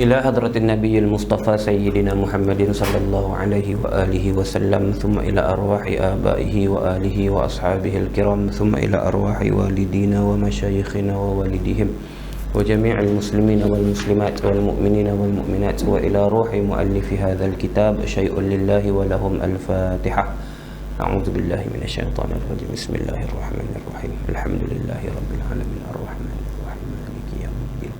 إلى حضرة النبي المصطفى سيدنا محمد صلى الله عليه وآله وسلم، ثم إلى أرواح آبائه وآله وأصحابه الكرام، ثم إلى أرواح والدينا ومشايخنا ووالديهم وجميع المسلمين والمسلمات والمؤمنين والمؤمنات، وإلى روح مؤلف هذا الكتاب شيء لله ولهم الفاتحة. أعوذ بالله من الشيطان الرجيم. بسم الله الرحمن الرحيم. الحمد لله رب العالمين الرحمن الرحيم مالك يوم الدين،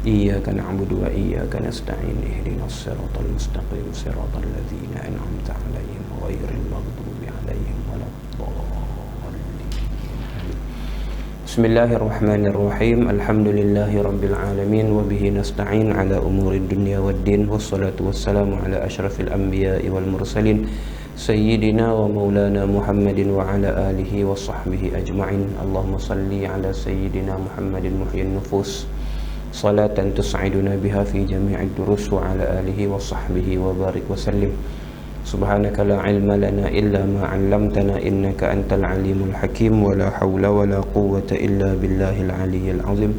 إياك نعبد وإياك نستعين، اهدنا الصراط المستقيم صراط الذين أنعمت عليهم غير المغضوب عليهم ولا الضالين. بسم الله الرحمن الرحيم. الحمد لله رب العالمين، وبه نستعين على أمور الدنيا والدين، والصلاة والسلام على أشرف الأنبياء والمرسلين سيدنا ومولانا محمد وعلى آله وصحبه أجمعين. اللهم صل على سيدنا محمد محيي النفوس صلاة تسعدنا بها في جميع الدروس، وعلى آله وصحبه وبارك وسلم. سبحانك لا علم لنا إلا ما علمتنا إنك أنت العليم الحكيم، ولا حول ولا قوة إلا بالله العلي العظيم.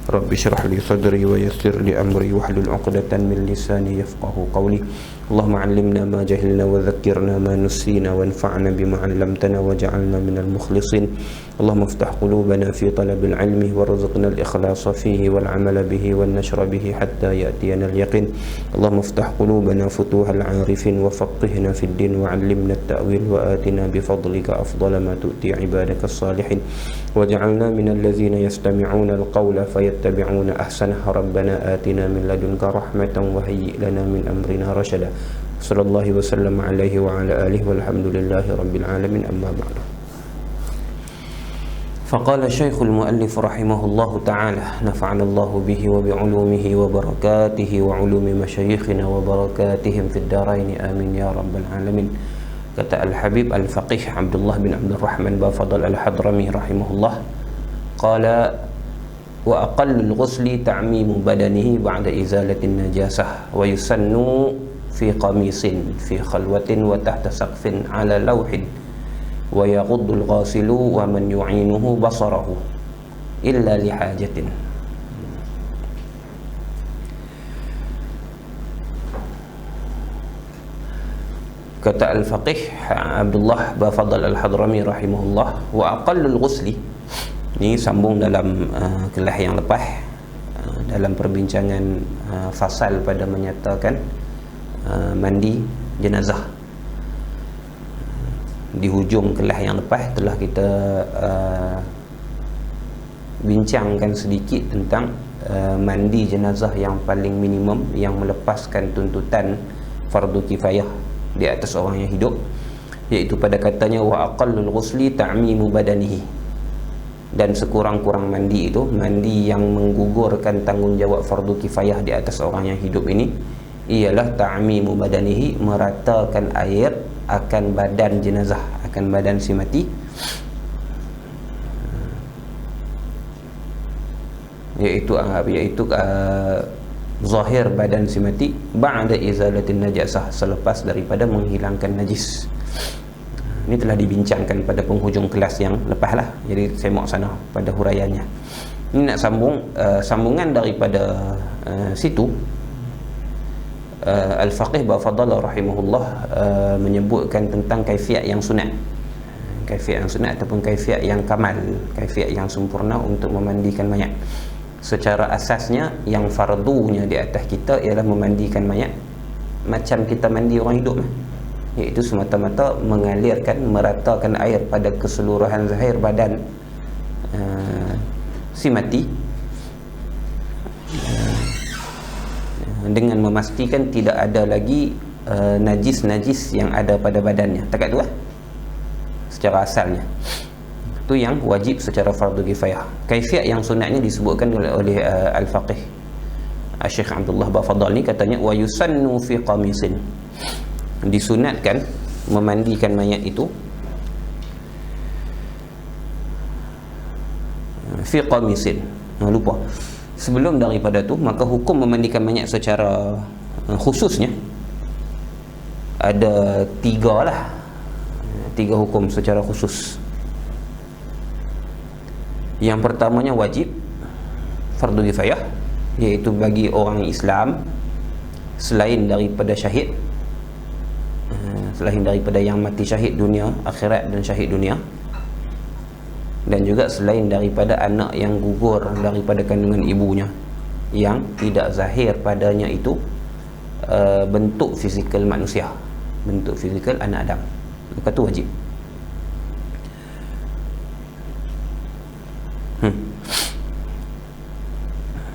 رب اشرح لي صدري ويسر لي أمري واحلل عقدة من لساني يفقه قولي. اللهم علمنا ما جهلنا وذكرنا ما نسينا، وانفعنا بما علمتنا واجعلنا من المخلصين. اللهم افتح قلوبنا في طلب العلم، وارزقنا الإخلاص فيه والعمل به والنشر به حتى يأتينا اليقين. اللهم افتح قلوبنا فتوح العارفين، وفقهنا في الدين، وعلمنا التأويل، وآتنا بفضلك أفضل ما تؤتي عبادك الصالحين، واجعلنا من الذين يستمعون القول فيتبعون أحسنه. ربنا آتنا من لدنك رحمة وهيئ لنا من أمرنا رشدا. صلى الله وسلم عليه وعلى آله والحمد لله رب العالمين. أما بعد، فقال الشيخ المؤلف رحمه الله تعالى، نفعنا الله به وبعلومه وبركاته وعلوم مشايخنا وبركاتهم في الدارين آمين يا رب العالمين. Kata Al-Habib Al-Faqih Abdullah bin Abdul Rahman Bafadal Al-Hadrami rahimahullah, qala wa aqallul ghusli ta'mimu badanihi ba'da izalatin najasah, wa yusannu fi qamisin fi khalwatin wa tahta saqfin ala lawhin, wa yaghuddul ghasilu wa man yu'inuhu basarahu illa lihajatin. Kata Al-Faqih Abdullah Bafadal Al-Hadrami rahimahullah, wa aqallul ghusli, ini sambung dalam kelas yang lepas, dalam perbincangan fasal pada menyatakan mandi jenazah. Di hujung kelas yang lepas telah kita bincangkan sedikit tentang mandi jenazah yang paling minimum, yang melepaskan tuntutan fardu kifayah di atas orang yang hidup, iaitu pada katanya wa aqallul ghusli ta'mimu badanihi, dan sekurang-kurang mandi itu, mandi yang menggugurkan tanggungjawab fardu kifayah di atas orang yang hidup ini, ialah ta'mimu badanihi, meratakan air akan badan jenazah, akan badan si mati, iaitu zahir badan si mati, ba'da izalatin najasah, selepas daripada menghilangkan najis. Ini telah dibincangkan pada penghujung kelas yang lepas lah, jadi saya mau sana pada huraiannya. Ini nak sambungan daripada situ. Al-Faqih Bafadal rahimahullah menyebutkan tentang kaifiat yang sunat, kaifiat yang sunat ataupun kaifiat yang kamal, kaifiat yang sempurna untuk memandikan mayat. Secara asasnya yang fardunya di atas kita ialah memandikan mayat macam kita mandi orang hidup, iaitu semata-mata mengalirkan, meratakan air pada keseluruhan zahir badan si mati, dengan memastikan tidak ada lagi najis-najis yang ada pada badannya. Takat tu lah secara asalnya. Itu yang wajib secara fardu kifayah. Kaifiat yang sunatnya disebutkan oleh Al-Faqih Syekh Abdullah Bafadal ni, katanya wa yusannu fi qamisin, disunatkan memandikan mayat itu fi qamisin. Lupa sebelum daripada tu, maka hukum memandikan mayat secara khususnya ada tiga hukum secara khusus. Yang pertamanya wajib fardu kifayah, iaitu bagi orang Islam selain daripada syahid, selain daripada yang mati syahid dunia akhirat dan syahid dunia, dan juga selain daripada anak yang gugur daripada kandungan ibunya yang tidak zahir padanya itu bentuk fizikal manusia, bentuk fizikal anak Adam, maka itu wajib.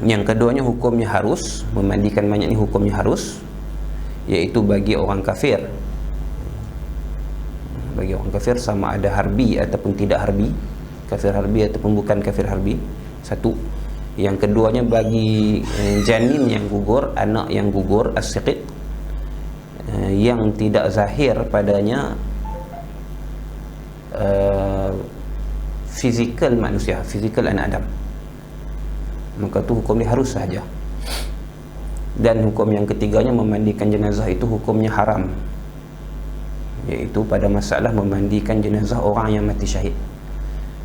Yang keduanya hukumnya harus, memandikan mayat ni hukumnya harus, iaitu bagi orang kafir. Bagi orang kafir sama ada harbi ataupun tidak harbi, kafir harbi ataupun bukan kafir harbi, satu. Yang keduanya bagi janin yang gugur, anak yang gugur, as-siqit, yang tidak zahir padanya fizikal manusia, fizikal anak Adam, maka tu hukum dia harus sahaja. Dan hukum yang ketiganya, memandikan jenazah itu hukumnya haram, iaitu pada masalah memandikan jenazah orang yang mati syahid.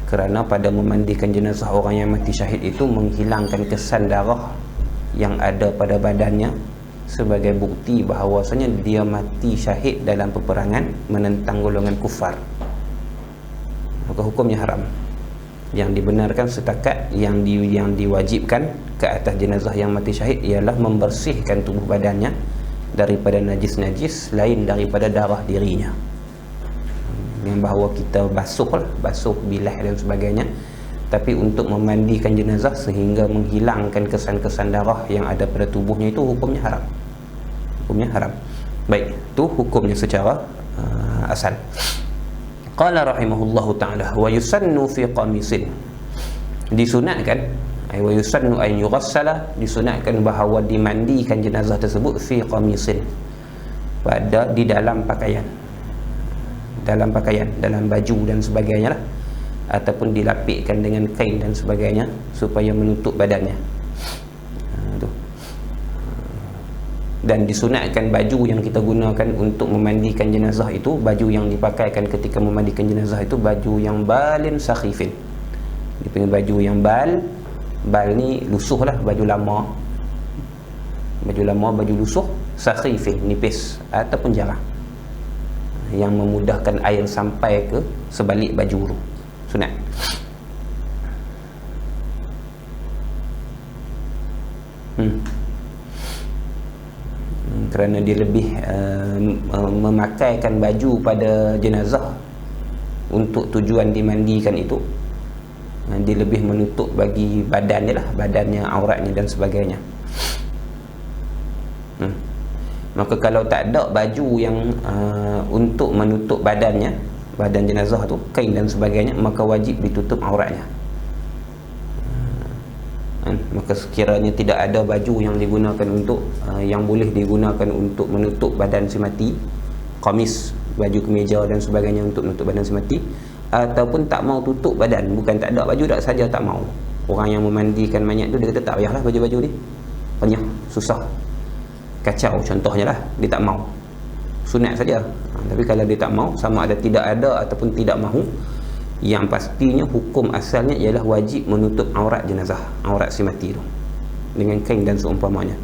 Kerana pada memandikan jenazah orang yang mati syahid itu menghilangkan kesan darah yang ada pada badannya sebagai bukti bahawasanya dia mati syahid dalam peperangan menentang golongan kufar, maka hukumnya haram. Yang dibenarkan setakat yang diwajibkan ke atas jenazah yang mati syahid ialah membersihkan tubuh badannya daripada najis-najis lain daripada darah dirinya, yang bahawa kita basuh bilah dan sebagainya, tapi untuk memandikan jenazah sehingga menghilangkan kesan-kesan darah yang ada pada tubuhnya itu hukumnya haram. Hukumnya haram. Baik, itu hukumnya secara asal. Qala rahimahullahu ta'ala wa yusannu fi qamisin, disunatkan, wa yusannu an yughassala, disunatkan bahawa dimandikan jenazah tersebut fi qamisin, di dalam pakaian, dalam baju dan sebagainya lah, ataupun dilapikkan dengan kain dan sebagainya supaya menutup badannya. Dan disunatkan baju yang kita gunakan untuk memandikan jenazah itu, baju yang dipakaikan ketika memandikan jenazah itu baju yang balin sakhifin, dipanggil baju yang bal ni lusuh lah, baju lama, baju lusuh, sakhifin nipis ataupun jarang, yang memudahkan air sampai ke sebalik baju tu, sunat. Kerana dia lebih memakaikan baju pada jenazah untuk tujuan dimandikan itu, dia lebih menutup bagi badan dia lah, badannya, auratnya dan sebagainya. Maka kalau tak ada baju yang untuk menutup badannya, badan jenazah tu, kain dan sebagainya, maka wajib ditutup auratnya. Maka sekiranya tidak ada baju yang digunakan untuk yang boleh digunakan untuk menutup badan si mati, qamis, baju kemeja dan sebagainya untuk menutup badan si mati, ataupun tak mau tutup badan, bukan tak ada baju, tak saja tak mau. Orang yang memandikan mayat tu dia kata tak payahlah baju-baju ni, penyah, susah, kacau contohnya lah, dia tak mau, sunat saja. Tapi kalau dia tak mau, sama ada tidak ada ataupun tidak mahu, yang pastinya hukum asalnya ialah wajib menutup aurat jenazah, aurat si mati tu dengan kain dan seumpamanya.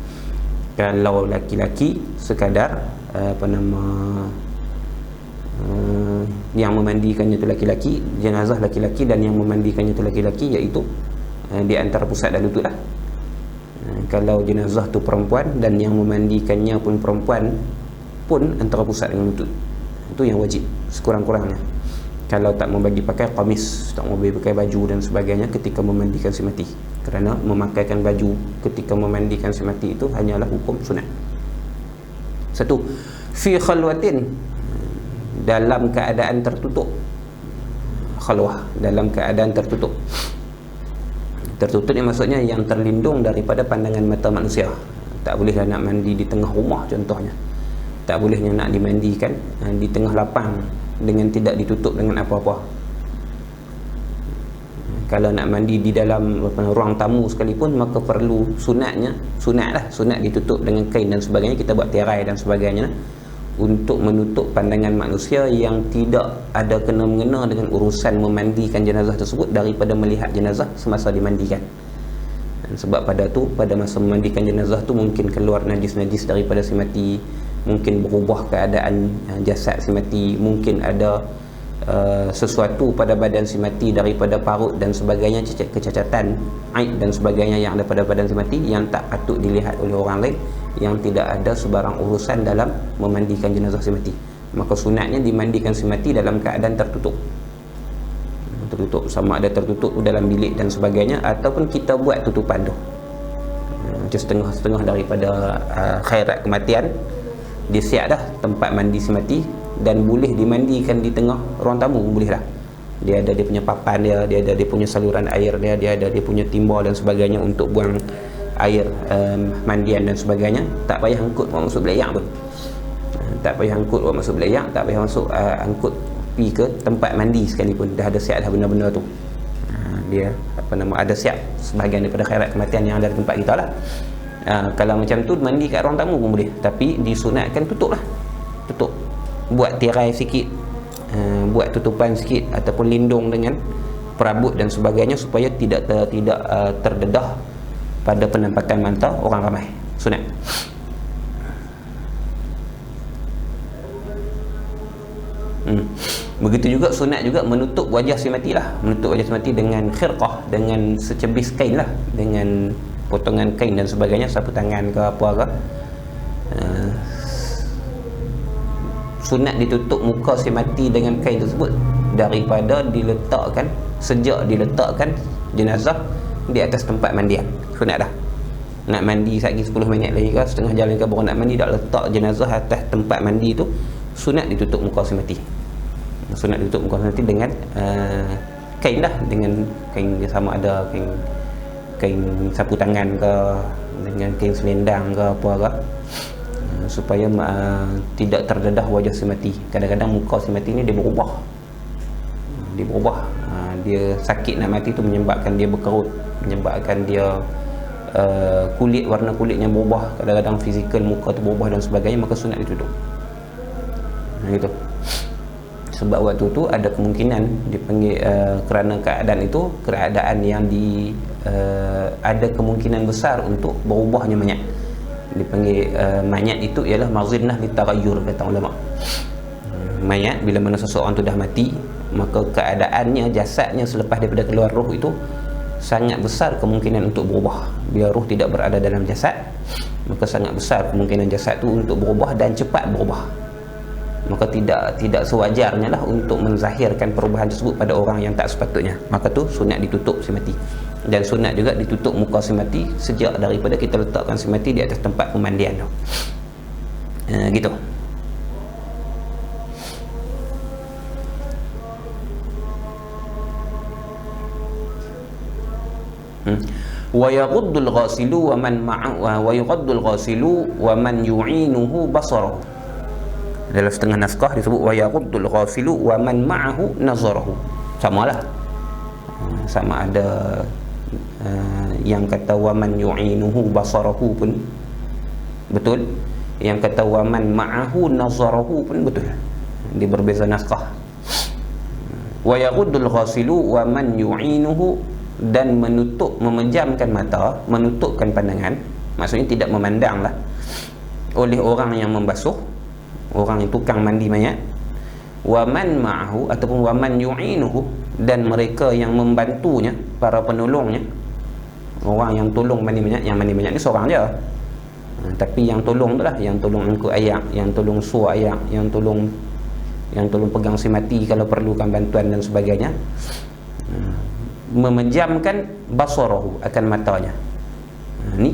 Kalau laki-laki sekadar yang memandikannya tu laki-laki, jenazah laki-laki, dan yang memandikannya tu laki-laki, iaitu di antara pusat dan lutut lah. Kalau jenazah tu perempuan dan yang memandikannya pun perempuan, pun antara pusat dengan lutut, itu yang wajib sekurang-kurangnya. Kalau tak mau bagi pakai qamis, tak mau bagi pakai baju dan sebagainya ketika memandikan si mati, kerana memakaikan baju ketika memandikan si mati itu hanyalah hukum sunat. Satu, fi khalwatin, dalam keadaan tertutup. Khalwah, dalam keadaan tertutup. Tertutup ni maksudnya yang terlindung daripada pandangan mata manusia. Tak bolehlah nak mandi di tengah rumah contohnya, tak bolehnya nak dimandikan di tengah lapang dengan tidak ditutup dengan apa-apa. Kalau nak mandi di dalam ruang tamu sekalipun, maka perlu sunat ditutup dengan kain dan sebagainya, kita buat tirai dan sebagainya untuk menutup pandangan manusia yang tidak ada kena-mengena dengan urusan memandikan jenazah tersebut daripada melihat jenazah semasa dimandikan. Sebab pada masa memandikan jenazah tu mungkin keluar najis-najis daripada si mati, mungkin berubah keadaan jasad si mati, mungkin ada sesuatu pada badan si mati daripada parut dan sebagainya, kecacatan, aib dan sebagainya yang ada pada badan si mati yang tak patut dilihat oleh orang lain, yang tidak ada sebarang urusan dalam memandikan jenazah si mati. Maka sunatnya dimandikan si mati dalam keadaan tertutup, sama ada tertutup dalam bilik dan sebagainya, ataupun kita buat tutupan tu macam setengah-setengah daripada khairat kematian. Dia siap dah tempat mandi si mati dan boleh dimandikan di tengah ruang tamu, boleh dah. Dia ada dia punya papan dia ada dia punya saluran air dia ada dia punya timba dan sebagainya untuk buang air mandian dan sebagainya. Tak payah angkut bawa masuk belayak pun, tak payah angkut bawa masuk belayak, tak payah masuk angkut pergi ke tempat mandi sekalipun. Dah ada siap dah benda-benda tu. Dia ada siap sebahagian daripada khairat kematian yang ada di tempat kita lah. Kalau macam tu mandi kat ruang tamu pun boleh, tapi disunatkan tutup lah, tutup, buat tirai sikit, buat tutupan sikit ataupun lindung dengan perabot dan sebagainya supaya tidak terdedah pada penampakan mata orang ramai. Sunat. Begitu juga sunat juga menutup wajah si mati lah, menutup wajah si mati dengan khirqah, dengan secebis kain lah, dengan potongan kain dan sebagainya, sapu tangan ke apa ke. Sunat ditutup muka si mati dengan kain tersebut daripada diletakkan, sejak diletakkan jenazah di atas tempat mandian. Sunat dah. Nak mandi lagi 10 minit lagi ke, setengah jalan ke, baru nak mandi, dah letak jenazah atas tempat mandi tu, sunat ditutup muka si mati. Sunat ditutup muka si mati dengan kain dah, dengan kain dia, sama ada kain sapu tangan ke, dengan kain selendang ke apa ke, supaya tidak terdedah wajah si mati. Kadang-kadang muka si mati ni dia berubah, dia sakit nak mati tu menyebabkan dia berkerut, menyebabkan dia warna kulitnya berubah, kadang-kadang fizikal muka tu berubah dan sebagainya, maka sunat ditutup. Gitu. Sebab waktu tu ada kemungkinan dipanggil kerana keadaan yang ada kemungkinan besar untuk berubahnya mayat. Dipanggil mayat itu ialah mazinnah litaghayyur, kata ulama. Mayat bila mana seseorang tu dah mati, maka keadaannya, jasadnya selepas daripada keluar roh itu sangat besar kemungkinan untuk berubah. Bila roh tidak berada dalam jasad, maka sangat besar kemungkinan jasad tu untuk berubah dan cepat berubah. Maka tidak sewajarnya lah untuk menzahirkan perubahan tersebut pada orang yang tak sepatutnya. Maka tu sunat ditutup si mati. Dan sunat juga ditutup muka si mati sejak daripada kita letakkan si mati di atas tempat pemandian tu. Gitu. Wa yaghuddul ghasilu wa man ma'ahu wa yughaddul ghasilu wa man yu'inuhu basarahu. Dalam setengah naskah disebut wa yaghuddul ghasilu wa man ma'ahu nazarahu. Samalah. Sama ada yang kata wa man yu'inuhu basarahu pun betul, yang kata wa man ma'ahu nazarahu pun betul. Dia berbeza naskah. Wa yaghuddul ghasilu wa man yu'inuhu, dan menutup, memejamkan mata, menutupkan pandangan, maksudnya tidak memandanglah, oleh orang yang membasuh, orang yang tukang mandi mayat. Wa man ma'ahu ataupun wa man yu'inuhu, dan mereka yang membantunya, para penolongnya, orang yang tolong mandi mayat. Yang mandi mayat ni seorang je, tapi yang tolong tu lah, yang tolong angkut ayak, yang tolong suar ayak, yang tolong pegang si mati kalau perlukan bantuan dan sebagainya. Memejamkan basarahu, akan matanya. Ni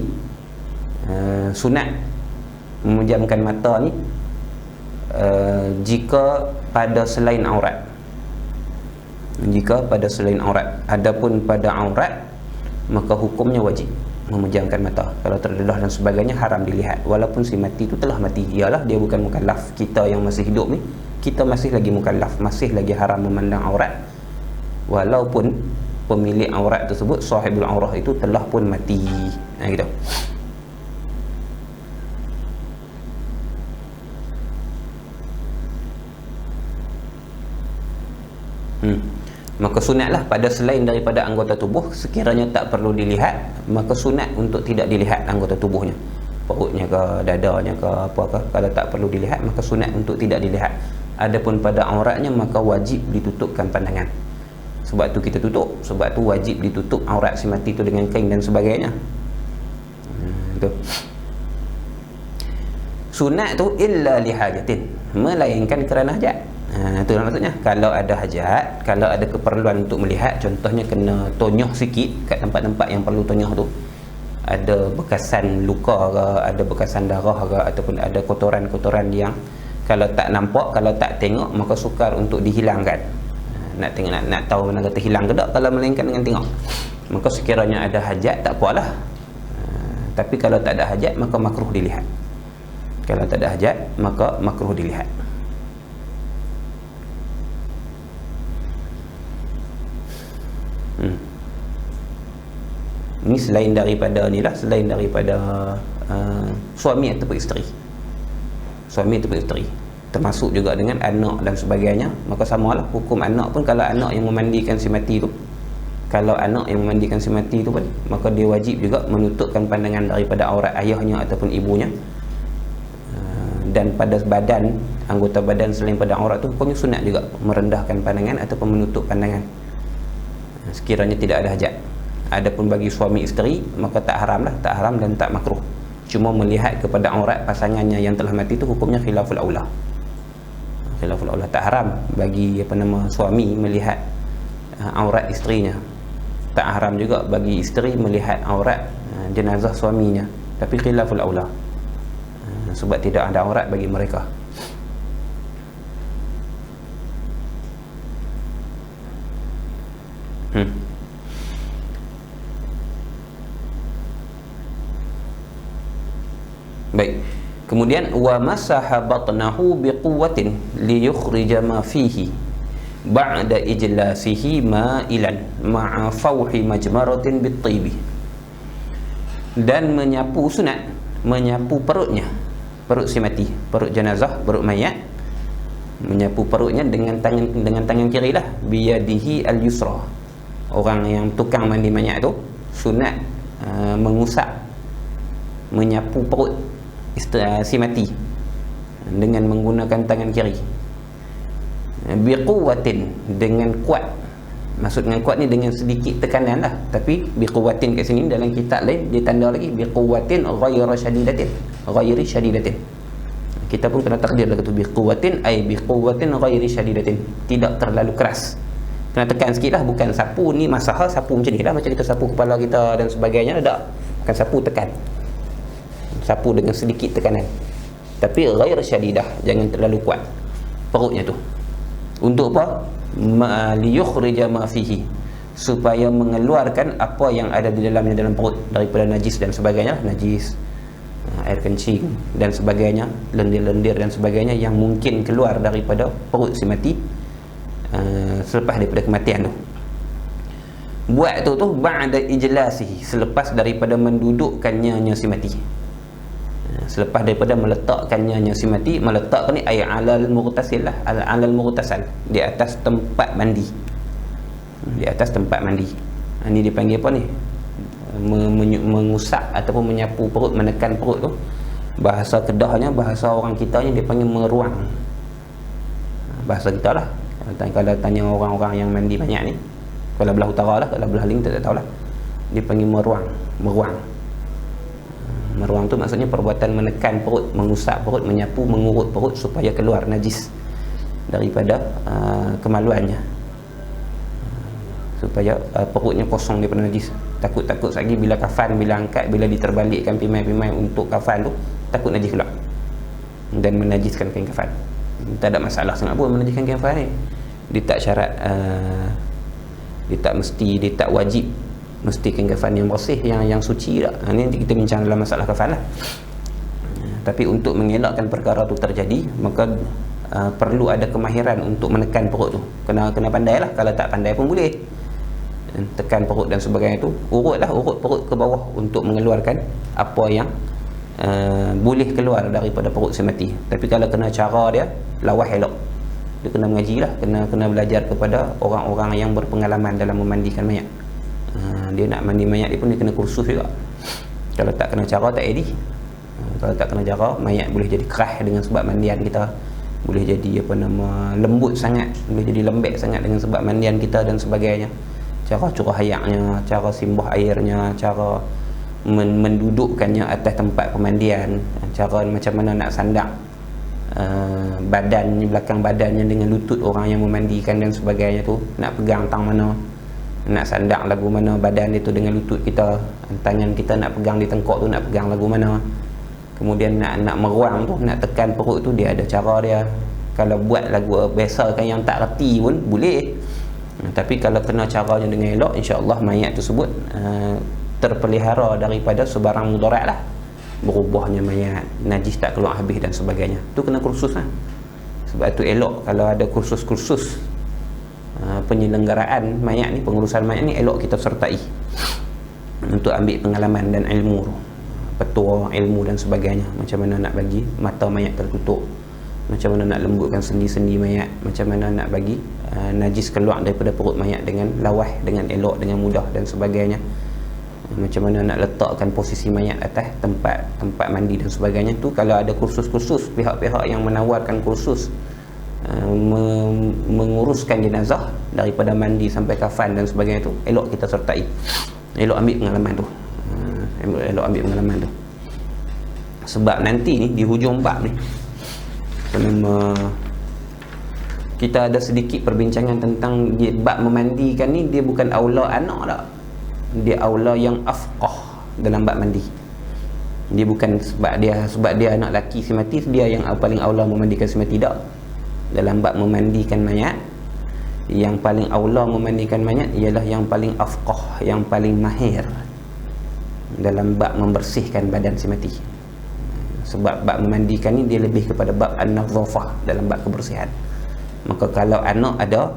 sunat memejamkan mata ni jika pada selain aurat. Jika pada selain aurat. Adapun pada aurat, maka hukumnya wajib memejamkan mata. Kalau terdedah dan sebagainya haram dilihat, walaupun si mati itu telah mati. Ialah dia bukan mukallaf. Kita yang masih hidup ni, kita masih lagi mukallaf, masih lagi haram memandang aurat, walaupun pemilik aurat tersebut, sahibul aurah itu telah pun mati. Gitu. Maka sunatlah pada selain daripada anggota tubuh, sekiranya tak perlu dilihat, maka sunat untuk tidak dilihat anggota tubuhnya, perutnya ke, dadanya ke, apakah. Kalau tak perlu dilihat, maka sunat untuk tidak dilihat. Adapun pada auratnya, maka wajib ditutupkan pandangan. Sebab tu kita tutup, sebab tu wajib ditutup aurat si mati tu dengan kain dan sebagainya. Itu sunat tu illa lihajatin, melainkan kerana hajat. Itu maksudnya. Kalau ada hajat, kalau ada keperluan untuk melihat, contohnya kena tonyoh sikit kat tempat-tempat yang perlu tonyoh tu, ada bekasan luka ke, ada bekasan darah ke, ataupun ada kotoran-kotoran yang kalau tak nampak, kalau tak tengok, maka sukar untuk dihilangkan. Nak tengok, nak tahu mana kata hilang ke tak, kalau melainkan dengan tengok. Maka sekiranya ada hajat, tak apalah. Tapi kalau tak ada hajat, maka makruh dilihat. Kalau tak ada hajat, maka makruh dilihat. Ini selain daripada ni lah, selain daripada suami ataupun isteri. Suami ataupun isteri, termasuk juga dengan anak dan sebagainya. Maka samalah hukum anak pun. Kalau anak yang memandikan si mati tu, kalau anak yang memandikan si mati tu pun, maka dia wajib juga menutupkan pandangan daripada aurat ayahnya ataupun ibunya. Dan pada badan, anggota badan selain pada aurat tu, hukumnya sunat juga merendahkan pandangan ataupun menutup pandangan sekiranya tidak ada hajat. Adapun bagi suami isteri, maka tak haram lah, tak haram dan tak makruh. Cuma melihat kepada aurat pasangannya yang telah mati tu, hukumnya khilaful aula. Khilaful aula. Tak haram bagi suami melihat aurat isterinya. Tak haram juga bagi isteri melihat aurat jenazah suaminya. Tapi khilaful aula, sebab tidak ada aurat bagi mereka. Baik. Kemudian wa masaha batnahu biquwwatin liyukhrija ma fihi ba'da ijlasihi ma'ilan ma'a fawhi majmaratin bit-tibi. Dan menyapu, sunat menyapu perutnya, perut si mati, perut jenazah, perut mayat. Menyapu perutnya dengan tangan kiri lah, biyadihi al-yusra. Orang yang tukang mandi mayat tu sunat mengusap, menyapu perut si mati dengan menggunakan tangan kiri. Biquwatin, dengan kuat. Maksud dengan kuat ni dengan sedikit tekanan lah. Tapi biquwatin kat sini dalam kitab lain dia tanda lagi biquwatin ghairi syadidatin. Kita pun kena takdir lah kata biquwatin, ay biquwatin ghairi syadidatin, tidak terlalu keras. Kena tekan sikit lah, bukan sapu ni masalah sapu macam ni lah, macam kita sapu kepala kita dan sebagainya, tak. Bukan sapu tekan, sapu dengan sedikit tekanan. Tapi ghair syadidah, jangan terlalu kuat perutnya tu. Untuk apa? Liyukhrija ma fihi, supaya mengeluarkan apa yang ada di dalamnya, dalam perut, daripada najis dan sebagainya. Najis, air kencing dan sebagainya, lendir-lendir dan sebagainya yang mungkin keluar daripada perut si mati selepas daripada kematian tu. Buat tu ba'da ijlasihi, selepas daripada mendudukkannya si mati. Selepas daripada meletakkannya si mati, meletakkan ni ay alal mughtasil lah, alal mughtasal, di atas tempat mandi, di atas tempat mandi. Ini dipanggil apa ni? Mengusap ataupun menyapu perut, menekan perut tu. Bahasa Kedahnya, bahasa orang kitanya dia panggil meruang. Bahasa kita lah. Kalau tanya orang-orang yang mandi banyak ni, kalau belah utara lah, kalau belah lain tak tahu lah, dia panggil meruang. Meruang tu maksudnya perbuatan menekan perut, mengusap perut, menyapu, mengurut perut supaya keluar najis daripada kemaluannya, supaya perutnya kosong daripada najis. Takut lagi bila kafan, bila angkat, bila diterbalikkan pimai-pimai untuk kafan tu, takut najis pula dan menajiskan kain kafan. Tak ada masalah sangat pun menajiskan kain kafan ni. Dia tak syarat, dia tak mesti, dia tak wajib mesti kain kafan yang bersih, yang suci tak. Ini nanti kita bincang dalam masalah kafan lah. Tapi untuk mengelakkan perkara tu terjadi, maka perlu ada kemahiran untuk menekan perut tu. Kena pandai lah. Kalau tak pandai pun boleh tekan perut dan sebagainya tu, urut perut ke bawah untuk mengeluarkan apa yang boleh keluar daripada perut si mati. Tapi kalau kena cara dia, lawah elok, Dia kena mengaji lah, kena belajar kepada orang-orang yang berpengalaman dalam memandikan mayat. Dia nak mandi mayat dia pun dia kena kursus juga. Kalau tak kena cara tak edih. Kalau tak kena cara, mayat boleh jadi keras dengan sebab mandian kita, boleh jadi lembut sangat, boleh jadi lembek sangat dengan sebab mandian kita dan sebagainya. Cara curah ayaknya, cara simbah airnya, cara mendudukkannya atas tempat pemandian, cara macam mana nak sandak badan, belakang badannya dengan lutut orang yang memandikan dan sebagainya tu, nak pegang tang mana, nak sandak lagu mana badan dia tu dengan lutut kita, tangan kita nak pegang di tengkok tu nak pegang lagu mana. Kemudian nak meruang tu, nak tekan perut tu, dia ada cara dia. Kalau buat lagu biasa kan yang tak reti pun boleh, tapi kalau kena caranya dengan elok, insya-Allah mayat tersebut terpelihara daripada sebarang mudarat lah, berubahnya mayat, najis tak keluar habis dan sebagainya. Tu kena kursus lah. Sebab tu elok kalau ada kursus-kursus penyelenggaraan mayat ni, pengurusan mayat ni, elok kita sertai untuk ambil pengalaman dan ilmu, petua ilmu dan sebagainya. Macam mana nak bagi mata mayat tertutup, macam mana nak lembutkan sendi-sendi mayat, macam mana nak bagi najis keluar daripada perut mayat dengan lawas, dengan elok, dengan mudah dan sebagainya. Macam mana nak letakkan posisi mayat atas tempat mandi dan sebagainya. Tu kalau ada kursus-kursus, pihak-pihak yang menawarkan kursus menguruskan jenazah daripada mandi sampai kafan dan sebagainya tu, elok kita sertai, elok ambil pengalaman tu, elok ambil pengalaman tu. Sebab nanti ni di hujung bab ni kita ada sedikit perbincangan tentang bab memandikan ni. Dia bukan aula anak tak, dia aula yang afqah dalam bab mandi. Dia bukan sebab dia anak lelaki si mati, dia yang paling aula memandikan si mati, tak. Dalam bab memandikan mayat, yang paling aula memandikan mayat ialah yang paling afqah, yang paling mahir dalam bab membersihkan badan si mati. Sebab bab memandikan ni dia lebih kepada bab an-nadhafah, dalam bab kebersihan. Maka kalau anak ada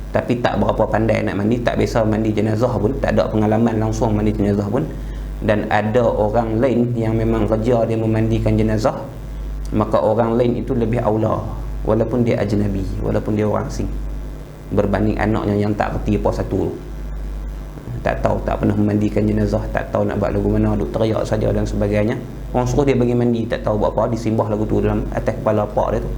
tapi tak berapa pandai nak mandi, tak biasa mandi jenazah pun, tak ada pengalaman langsung mandi jenazah pun, dan ada orang lain yang memang kerja dia memandikan jenazah, maka orang lain itu lebih aula, walaupun dia ajnabi, walaupun dia orang asing, berbanding anaknya yang tak reti apa satu, tak tahu, tak pernah memandikan jenazah, tak tahu nak buat lagu mana, duk teriak saja dan sebagainya. Orang suruh dia bagi mandi, tak tahu buat apa, disimbah lagu tu dalam atas kepala pak dia tu.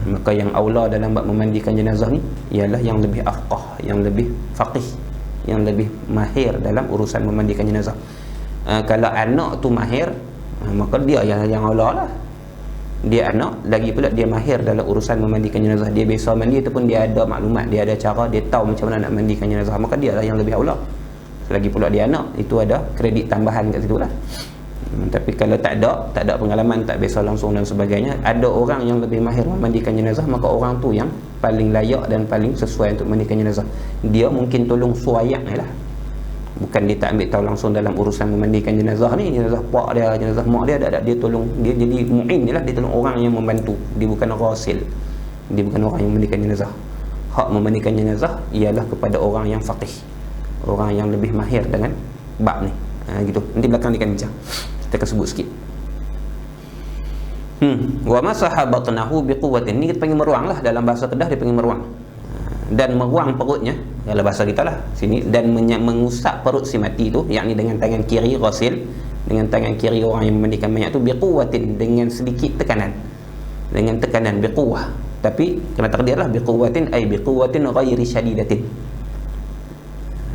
Maka yang aula dalam bab memandikan jenazah ni ialah yang lebih afqah, yang lebih faqih, yang lebih mahir dalam urusan memandikan jenazah. Kalau anak tu mahir, maka dia yang aula lah. Dia anak, lagi pula dia mahir dalam urusan memandikan jenazah, dia biasa mandi ataupun dia ada maklumat, dia ada cara, dia tahu macam mana nak mandikan jenazah, maka dia lah yang lebih aula. Lagi pula dia anak, itu ada kredit tambahan kat situ lah. Tapi kalau tak ada pengalaman, tak biasa langsung dan sebagainya, ada orang yang lebih mahir memandikan jenazah, maka orang tu yang paling layak dan paling sesuai untuk memandikan jenazah. Dia mungkin tolong suayak ni lah, bukan dia tak ambil tahu langsung dalam urusan memandikan jenazah ni, jenazah pak dia, jenazah mak dia, dia tolong, dia jadi mu'in ni lah, dia tolong orang yang membantu, dia bukan ghasil, dia bukan orang yang memandikan jenazah. Hak memandikan jenazah ialah kepada orang yang faqih, orang yang lebih mahir dengan bab ni. Gitu, nanti belakang dia akan bincang, kita akan sebut sikit. Wa masaha batnahu biquwwatin, ni kita panggil meruang lah, dalam bahasa Kedah dia panggil meruang. Dan meruang perutnya, dalam bahasa kita lah sini, dan mengusap perut si mati tu, yakni dengan tangan kiri ghasil, dengan tangan kiri orang yang memandikan mayat tu, biquwwatin, dengan sedikit tekanan, dengan tekanan biquwwah, tapi kena takdirlah biquwwatin ay biquwwatin ghairi syadidatin,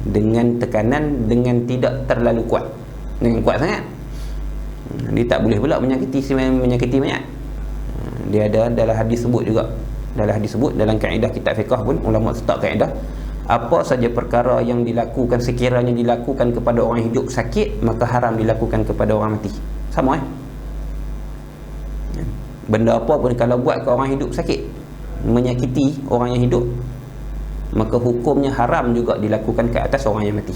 dengan tekanan, dengan tidak terlalu kuat, dengan kuat sangat. Dia tak boleh pula menyakiti mayat. Dia ada dalam hadis sebut juga, dalam kaedah kitab fiqh pun ulama letak kaedah, apa saja perkara yang dilakukan, sekiranya dilakukan kepada orang hidup sakit, maka haram dilakukan kepada orang mati. Sama benda apa pun kalau buat ke orang hidup sakit, menyakiti orang yang hidup, maka hukumnya haram juga dilakukan ke atas orang yang mati.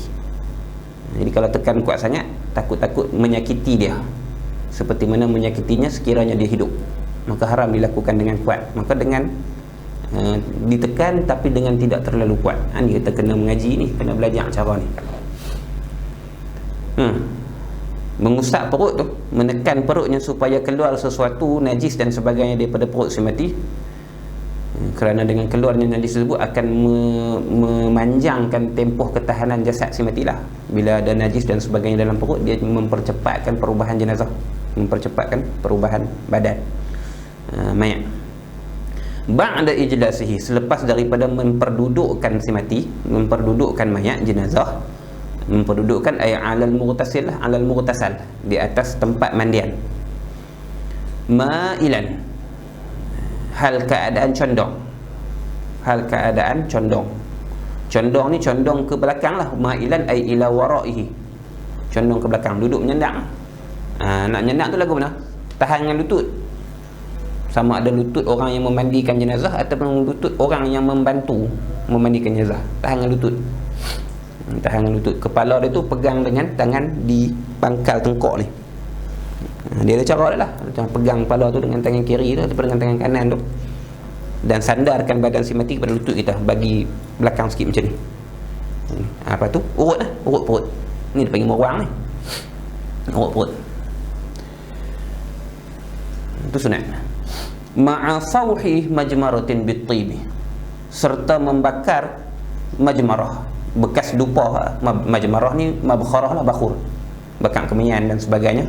Jadi kalau tekan kuat sangat, takut-takut menyakiti dia, seperti mana menyakitinya sekiranya dia hidup, maka haram dilakukan dengan kuat. Maka dengan ditekan tapi dengan tidak terlalu kuat. Ni kita kena mengaji ni, kena belajar cara ni. Mengusap perut tu, menekan perutnya supaya keluar sesuatu najis dan sebagainya daripada perut si mati. Kerana dengan keluarnya najis tersebut akan memanjangkan tempoh ketahanan jasad si mati lah. Bila ada najis dan sebagainya dalam perut, dia mempercepatkan perubahan jenazah, mempercepatkan perubahan badan mayat. Ba'da ijlasihi, selepas daripada memperdudukkan si mati, memperdudukkan mayat jenazah, memperdudukkan ay alal mughtasil, alal mughtasal, di atas tempat mandian. Ma'ilan, hal keadaan condong, hal keadaan condong. Condong ni condong ke belakang lah. Ma'ilan ay ila wara'ihi, condong ke belakang, duduk menyandang. Nak menyandang tu lagu mana? Tahan dengan lutut. Sama ada lutut orang yang memandikan jenazah ataupun lutut orang yang membantu memandikan jenazah. Tahan dengan lutut, tahan dengan lutut. Kepala dia tu pegang dengan tangan di pangkal tengkok ni. Dia ada cara dia lah. Macam pegang kepala tu dengan tangan kiri tu ataupun dengan tangan kanan tu, dan sandarkan badan si mati kepada lutut kita, bagi belakang sikit macam ni. Apa tu? Urut lah, urut perut. Ni dia panggil meruang ni, urut perut. Itu sunat. Ma'a sawhi majmaratin bit-tibi, serta membakar majmarah, bekas dupa. Majmarah ni mabkharah lah, bakhur, bakar kemenyan dan sebagainya.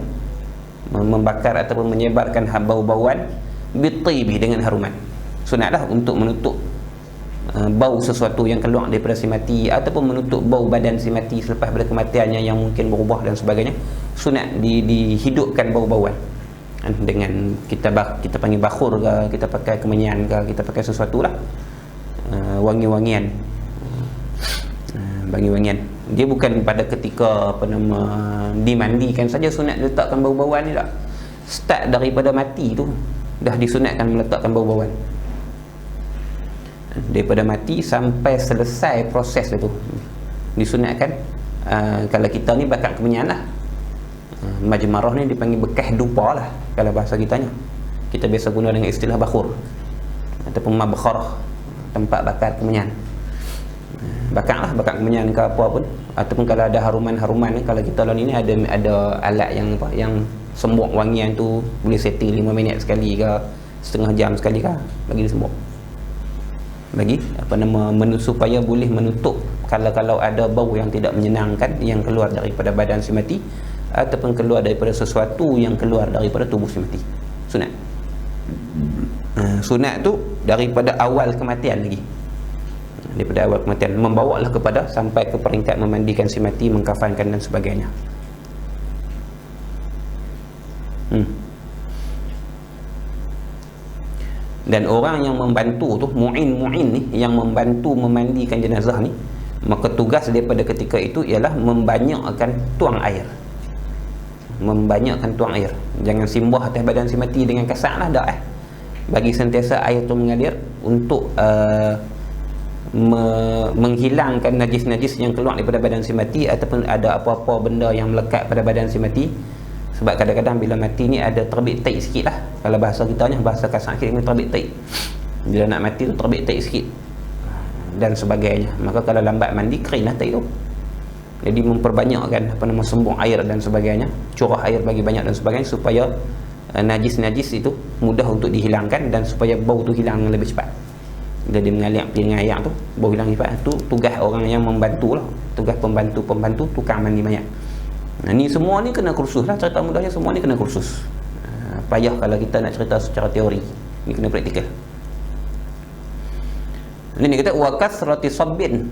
Membakar ataupun menyebarkan bau-bauan bit-tibi, dengan haruman. Sunatlah untuk menutup bau sesuatu yang keluar daripada si mati, ataupun menutup bau badan si mati selepas pada kematiannya yang mungkin berubah dan sebagainya. Sunat dihidupkan bau-bauan dengan kita panggil bakhur ke, kita pakai kemenyan ke, kita pakai sesuatu lah, wangi-wangian, wangi-wangian. Dia bukan pada ketika dimandikan saja sunat letakkan bau-bauan ni tak. Start daripada mati tu dah disunatkan meletakkan bau-bauan. Daripada mati sampai selesai proses itu disunatkan. Kalau kita ni bakar kemenyan lah, majmarah ni dipanggil bekas dupa lah kalau bahasa kitanya. Kita biasa guna dengan istilah bakhur ataupun mabkharah, tempat bakar kemenyan. Bakar lah, bakar kemenyan ke apa pun. Ataupun kalau ada haruman-haruman ni, kalau kita lawan ini ada alat yang apa, yang sembuk wangian tu, boleh setting 5 minit sekali ke, setengah jam sekali ke, bagi dia sembuk, bagi supaya boleh menutup kalau ada bau yang tidak menyenangkan yang keluar daripada badan si mati, ataupun keluar daripada sesuatu yang keluar daripada tubuh si mati. Sunat. Sunat tu daripada awal kematian lagi, daripada awal kematian, membawalah kepada sampai ke peringkat memandikan si mati, mengkafankan dan sebagainya. Dan orang yang membantu tu, mu'in ni, yang membantu memandikan jenazah ni, maka tugas daripada ketika itu ialah membanyakkan tuang air. Membanyakkan tuang air. Jangan simbah atas badan si mati dengan kasar lah, dah bagi sentiasa air tu mengalir untuk menghilangkan najis-najis yang keluar daripada badan si mati, ataupun ada apa-apa benda yang melekat pada badan si mati. Sebab kadang-kadang bila mati ni ada terbit taik sikit lah, kalau bahasa kita ni, bahasa kasar sikit ni, terbit taik. Bila nak mati tu terbit taik sikit dan sebagainya. Maka kalau lambat mandi, kering lah taik tu. Jadi memperbanyakkan sembung air dan sebagainya, curah air bagi banyak dan sebagainya, supaya najis-najis itu mudah untuk dihilangkan, dan supaya bau tu hilang dengan lebih cepat. Bila dia mengalir piringan air tu, bau hilang cepat. Tu tugas orang yang membantu lah, tugas pembantu tukang mandi mayat. Ni semua ni kena kursus lah, cerita mudahnya semua ni kena kursus. Payah kalau kita nak cerita secara teori, ni kena praktikal. Ini kata wa kasrati sabbin,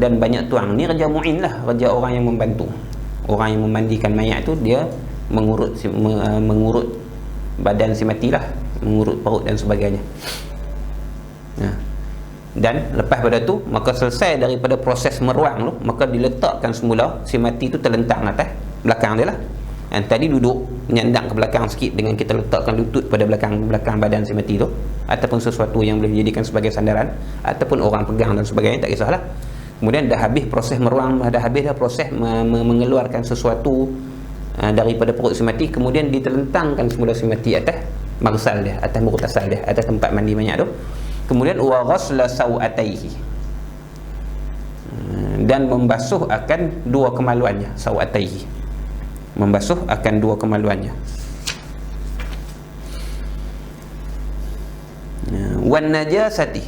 dan banyak tuang. Ni kerja mu'in lah, kerja orang yang membantu. Orang yang memandikan mayat tu, dia mengurut badan si mati lah, mengurut perut dan sebagainya. Dan lepas pada tu, maka selesai daripada proses meruang tu, maka diletakkan semula si mati tu terlentang atas belakang dia lah. Dan tadi duduk menyandang ke belakang sikit dengan kita letakkan lutut pada belakang badan si mati tu, ataupun sesuatu yang boleh dijadikan sebagai sandaran, ataupun orang pegang dan sebagainya, tak kisahlah. Kemudian dah habis proses meruang, dah habis dah proses mengeluarkan sesuatu daripada perut si mati, kemudian ditelentangkan semula si mati atas marsal dia, atas mughtasal dia, atas tempat mandi mayat tu. Kemudian wa ghasla sawataihi, dan membasuh akan dua kemaluannya. Sawataihi, membasuh akan dua kemaluannya. wan najasati,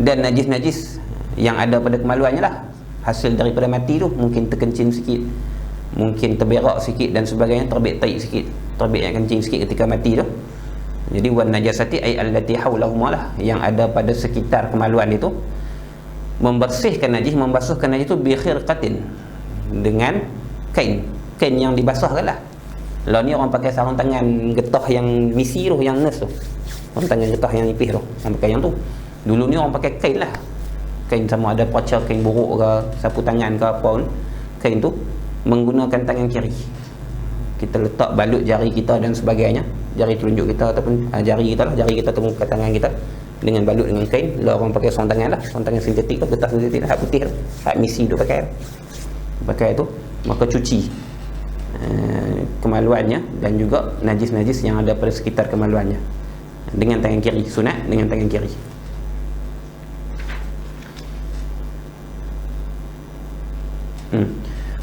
dan najis-najis yang ada pada kemaluannya lah, hasil daripada mati tu, mungkin terkencing sikit, mungkin terberak sikit dan sebagainya, terbit taik sikit, terbit yang kencing sikit ketika mati tu. Jadi wan najasati ay allati haulahuma lah, yang ada pada sekitar kemaluan itu. Membersihkan najis, membasuhkan najis itu bi khirqatin, dengan kain yang dibasuhkan lah. Lah ni orang pakai sarung tangan getah yang misi tu, yang nurse tu, sarung tangan getah yang nipis tu, orang pakai yang tu. Dulu ni orang pakai kain lah, kain sama ada pacar kain buruk ke, sapu tangan ke apa pun, kain tu menggunakan tangan kiri. Kita letak balut jari kita dan sebagainya, jari telunjuk kita ataupun jari kita lah, jari kita temukan tangan kita dengan balut dengan kain. Lah orang pakai sarung tangan lah, sarung tangan sintetik tu, getah sintetik lah, hak putih tu, hak misi tu pakai tu, maka cuci kemaluannya dan juga najis-najis yang ada pada sekitar kemaluannya dengan tangan kiri, sunat dengan tangan kiri.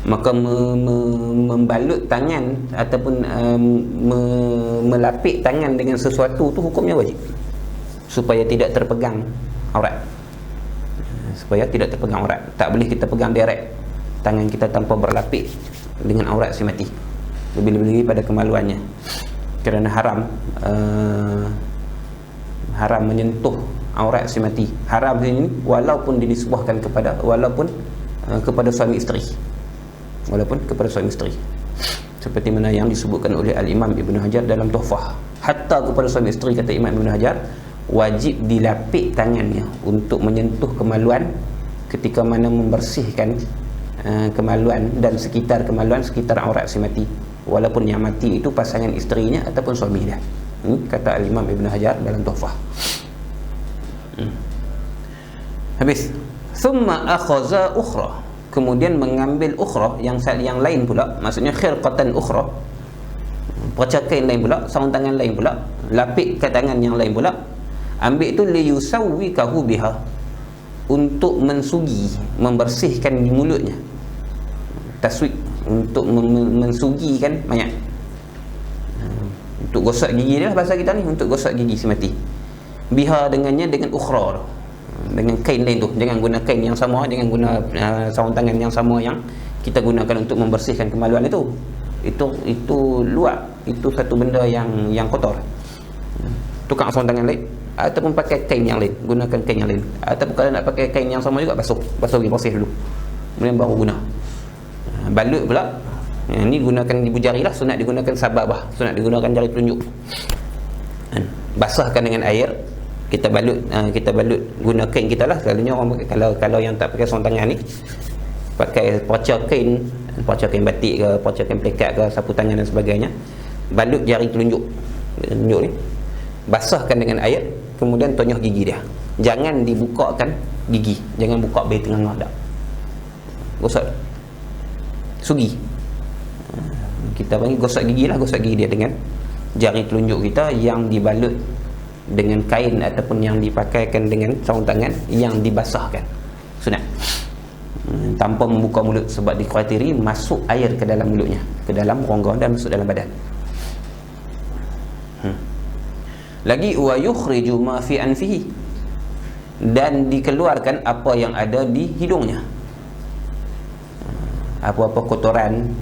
Maka membalut tangan ataupun melapik tangan dengan sesuatu tu hukumnya wajib, supaya tidak terpegang aurat, tak boleh kita pegang direct tangan kita tanpa berlapik dengan aurat si mati, lebih-lebih pada kemaluannya, kerana haram menyentuh aurat si mati. Haram ini walaupun dinisbahkan kepada suami isteri, seperti mana yang disebutkan oleh Al-Imam Ibn Hajar dalam Tuhfah. Hatta kepada suami isteri, kata Imam Ibn Hajar, wajib dilapik tangannya untuk menyentuh kemaluan ketika mana membersihkan kemaluan dan sekitar kemaluan, sekitar aurat si mati, walaupun yang mati itu pasangan isterinya ataupun suami dia. Kata Al-Imam Ibn Hajar dalam Tuhfah. Habis, thumma akhadha ukhra, kemudian mengambil ukhra yang lain pula, maksudnya khirqatan ukhra, percakai lain pula, sarung tangan lain pula, lapik ke tangan yang lain pula, ambil itu liyusawwikahu biha, untuk mensugi, membersihkan di mulutnya, taswik, untuk mensugikan banyak, untuk gosok gigi dia lah bahasa kita ni, untuk gosok gigi si mati. Biha dengannya, dengan ukhra, dengan kain lain tu, jangan guna kain yang sama, jangan guna sarung tangan yang sama yang kita gunakan untuk membersihkan kemaluan itu luar, itu satu benda yang kotor. Tukar sarung tangan lain ataupun pakai kain yang lain, gunakan kain yang lain, ataupun kalau nak pakai kain yang sama juga, basuh lagi, bersih dulu, kemudian baru guna. Balut pula, yang ni gunakan ibu jari lah, sunat digunakan sababah, sunat digunakan jari telunjuk, basahkan dengan air, kita balut guna kain kita lah. Selalunya orang kalau yang tak pakai sarung tangan ni, pakai pacar kain batik ke, pacar kain plekat ke, sapu tangan dan sebagainya, balut jari telunjuk ni, basahkan dengan air, kemudian tonyoh gigi dia. Jangan dibukakan gigi, jangan buka beh tengah dak, gosok, sugi. Kita panggil gosok gigi lah, gosok gigi dia dengan jari telunjuk kita yang dibalut dengan kain ataupun yang dipakaikan dengan sarung tangan yang dibasahkan, sunat, tanpa membuka mulut, sebab dikhuatiri masuk air ke dalam mulutnya, ke dalam rongga dan masuk dalam badan. Lagi wa yukhriju ma fi anfihi, dan dikeluarkan apa yang ada di hidungnya, apa-apa kotoran,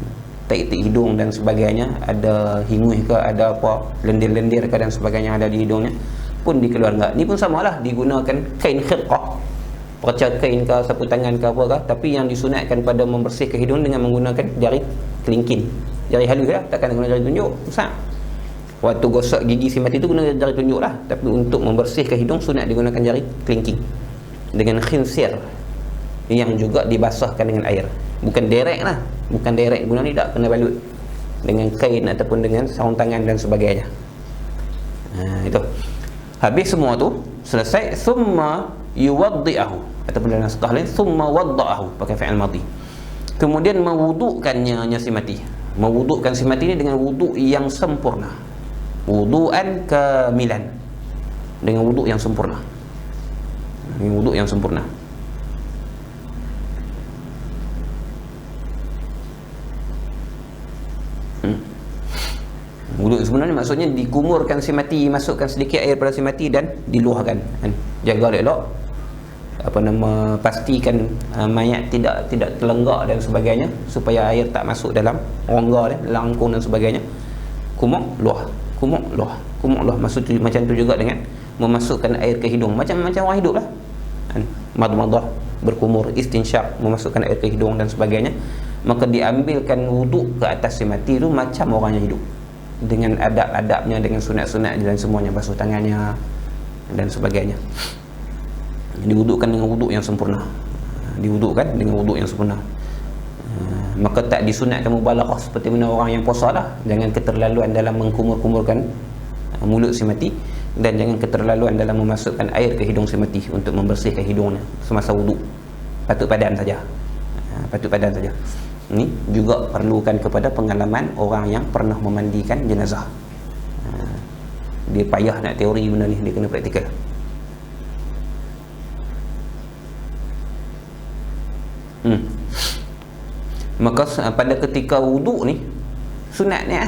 taik-taik hidung dan sebagainya, ada hinguih ke, ada apa lendir-lendir ke dan sebagainya ada di hidungnya, pun dikeluarkan. Ni pun samalah, digunakan kain khirqah, perca kain ke, sapu tangan ke apa ke, tapi yang disunatkan pada membersihkan hidung dengan menggunakan jari kelingking, jari halus lah, takkan guna jari tunjuk besar. Waktu gosok gigi si mati tu guna jari tunjuk lah, tapi untuk membersihkan hidung sunat digunakan jari kelingking dengan khinsir yang juga dibasahkan dengan air, bukan direct lah, bukan direct guna ni, tak kena balut dengan kain ataupun dengan sarung tangan dan sebagainya. Itu habis semua tu selesai, summa yuwaddi'ahu, ataupun dalam naskah lain summa wadda'ahu, pakai fi'il madhi, kemudian mewudukkannya si mati. Mewudukkan si mati ni dengan wuduk yang sempurna, wudu'an kamilan, dengan wuduk yang sempurna, dengan wuduk yang sempurna. Wuduk sebenarnya maksudnya dikumurkan si mati, masukkan sedikit air pada si mati dan diluahkan kan. Jaga elok, pastikan mayat tidak terlenggak dan sebagainya, supaya air tak masuk dalam rongga dia, langkung dan sebagainya. Kumur luah, kumur luah, kumur luah. Maksud macam tu juga dengan memasukkan air ke hidung, macam orang hidup lah kan. Madmadah, berkumur, istinsyak, memasukkan air ke hidung dan sebagainya. Maka diambilkan wuduk ke atas si mati tu macam orang yang hidup, dengan adab-adabnya, dengan sunat-sunat dan semuanya, basuh tangannya dan sebagainya. Diwudukkan dengan wuduk yang sempurna, diwudukkan dengan wuduk yang sempurna. Maka tak disunatkan mubalaghah seperti mana orang yang puasa lah. Jangan keterlaluan dalam mengkumur-kumurkan mulut si mati, dan jangan keterlaluan dalam memasukkan air ke hidung si mati untuk membersihkan hidungnya semasa wuduk. Patut padan saja, patut padan saja. Ini juga perlukan kepada pengalaman orang yang pernah memandikan jenazah. Dia payah nak teori benda ni, dia kena praktikal. Maka pada ketika wuduk ni sunat ni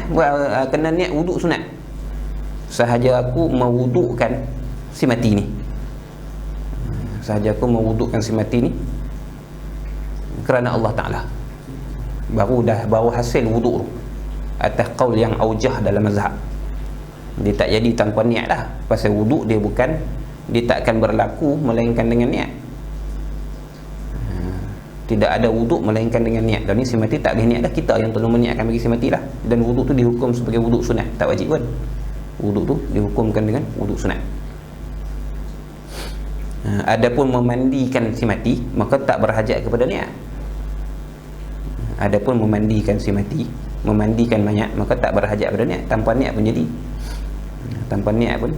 kena niat wuduk sunat. Sahaja aku mewudukkan si mati ni, sahaja aku mewudukkan si mati ni kerana Allah Ta'ala, baru hasil wuduk tu atas qaul yang aujah dalam mazhab. Dia tak jadi tanpa niat lah. Pasal wuduk dia tak akan berlaku melainkan dengan niat. Tidak ada wuduk melainkan dengan niat. Dan ni si mati tak boleh niat dah, kita yang tolong meniatkan bagi si mati lah. Dan wuduk tu dihukum sebagai wuduk sunat, tak wajib pun. Wuduk tu dihukumkan dengan wuduk sunat. Adapun memandikan si mati, maka tak berhajat kepada niat. Adapun memandikan si mati, memandikan mayat, maka tak berhajat kepada niat. Tanpa niat pun jadi. Tanpa niat pun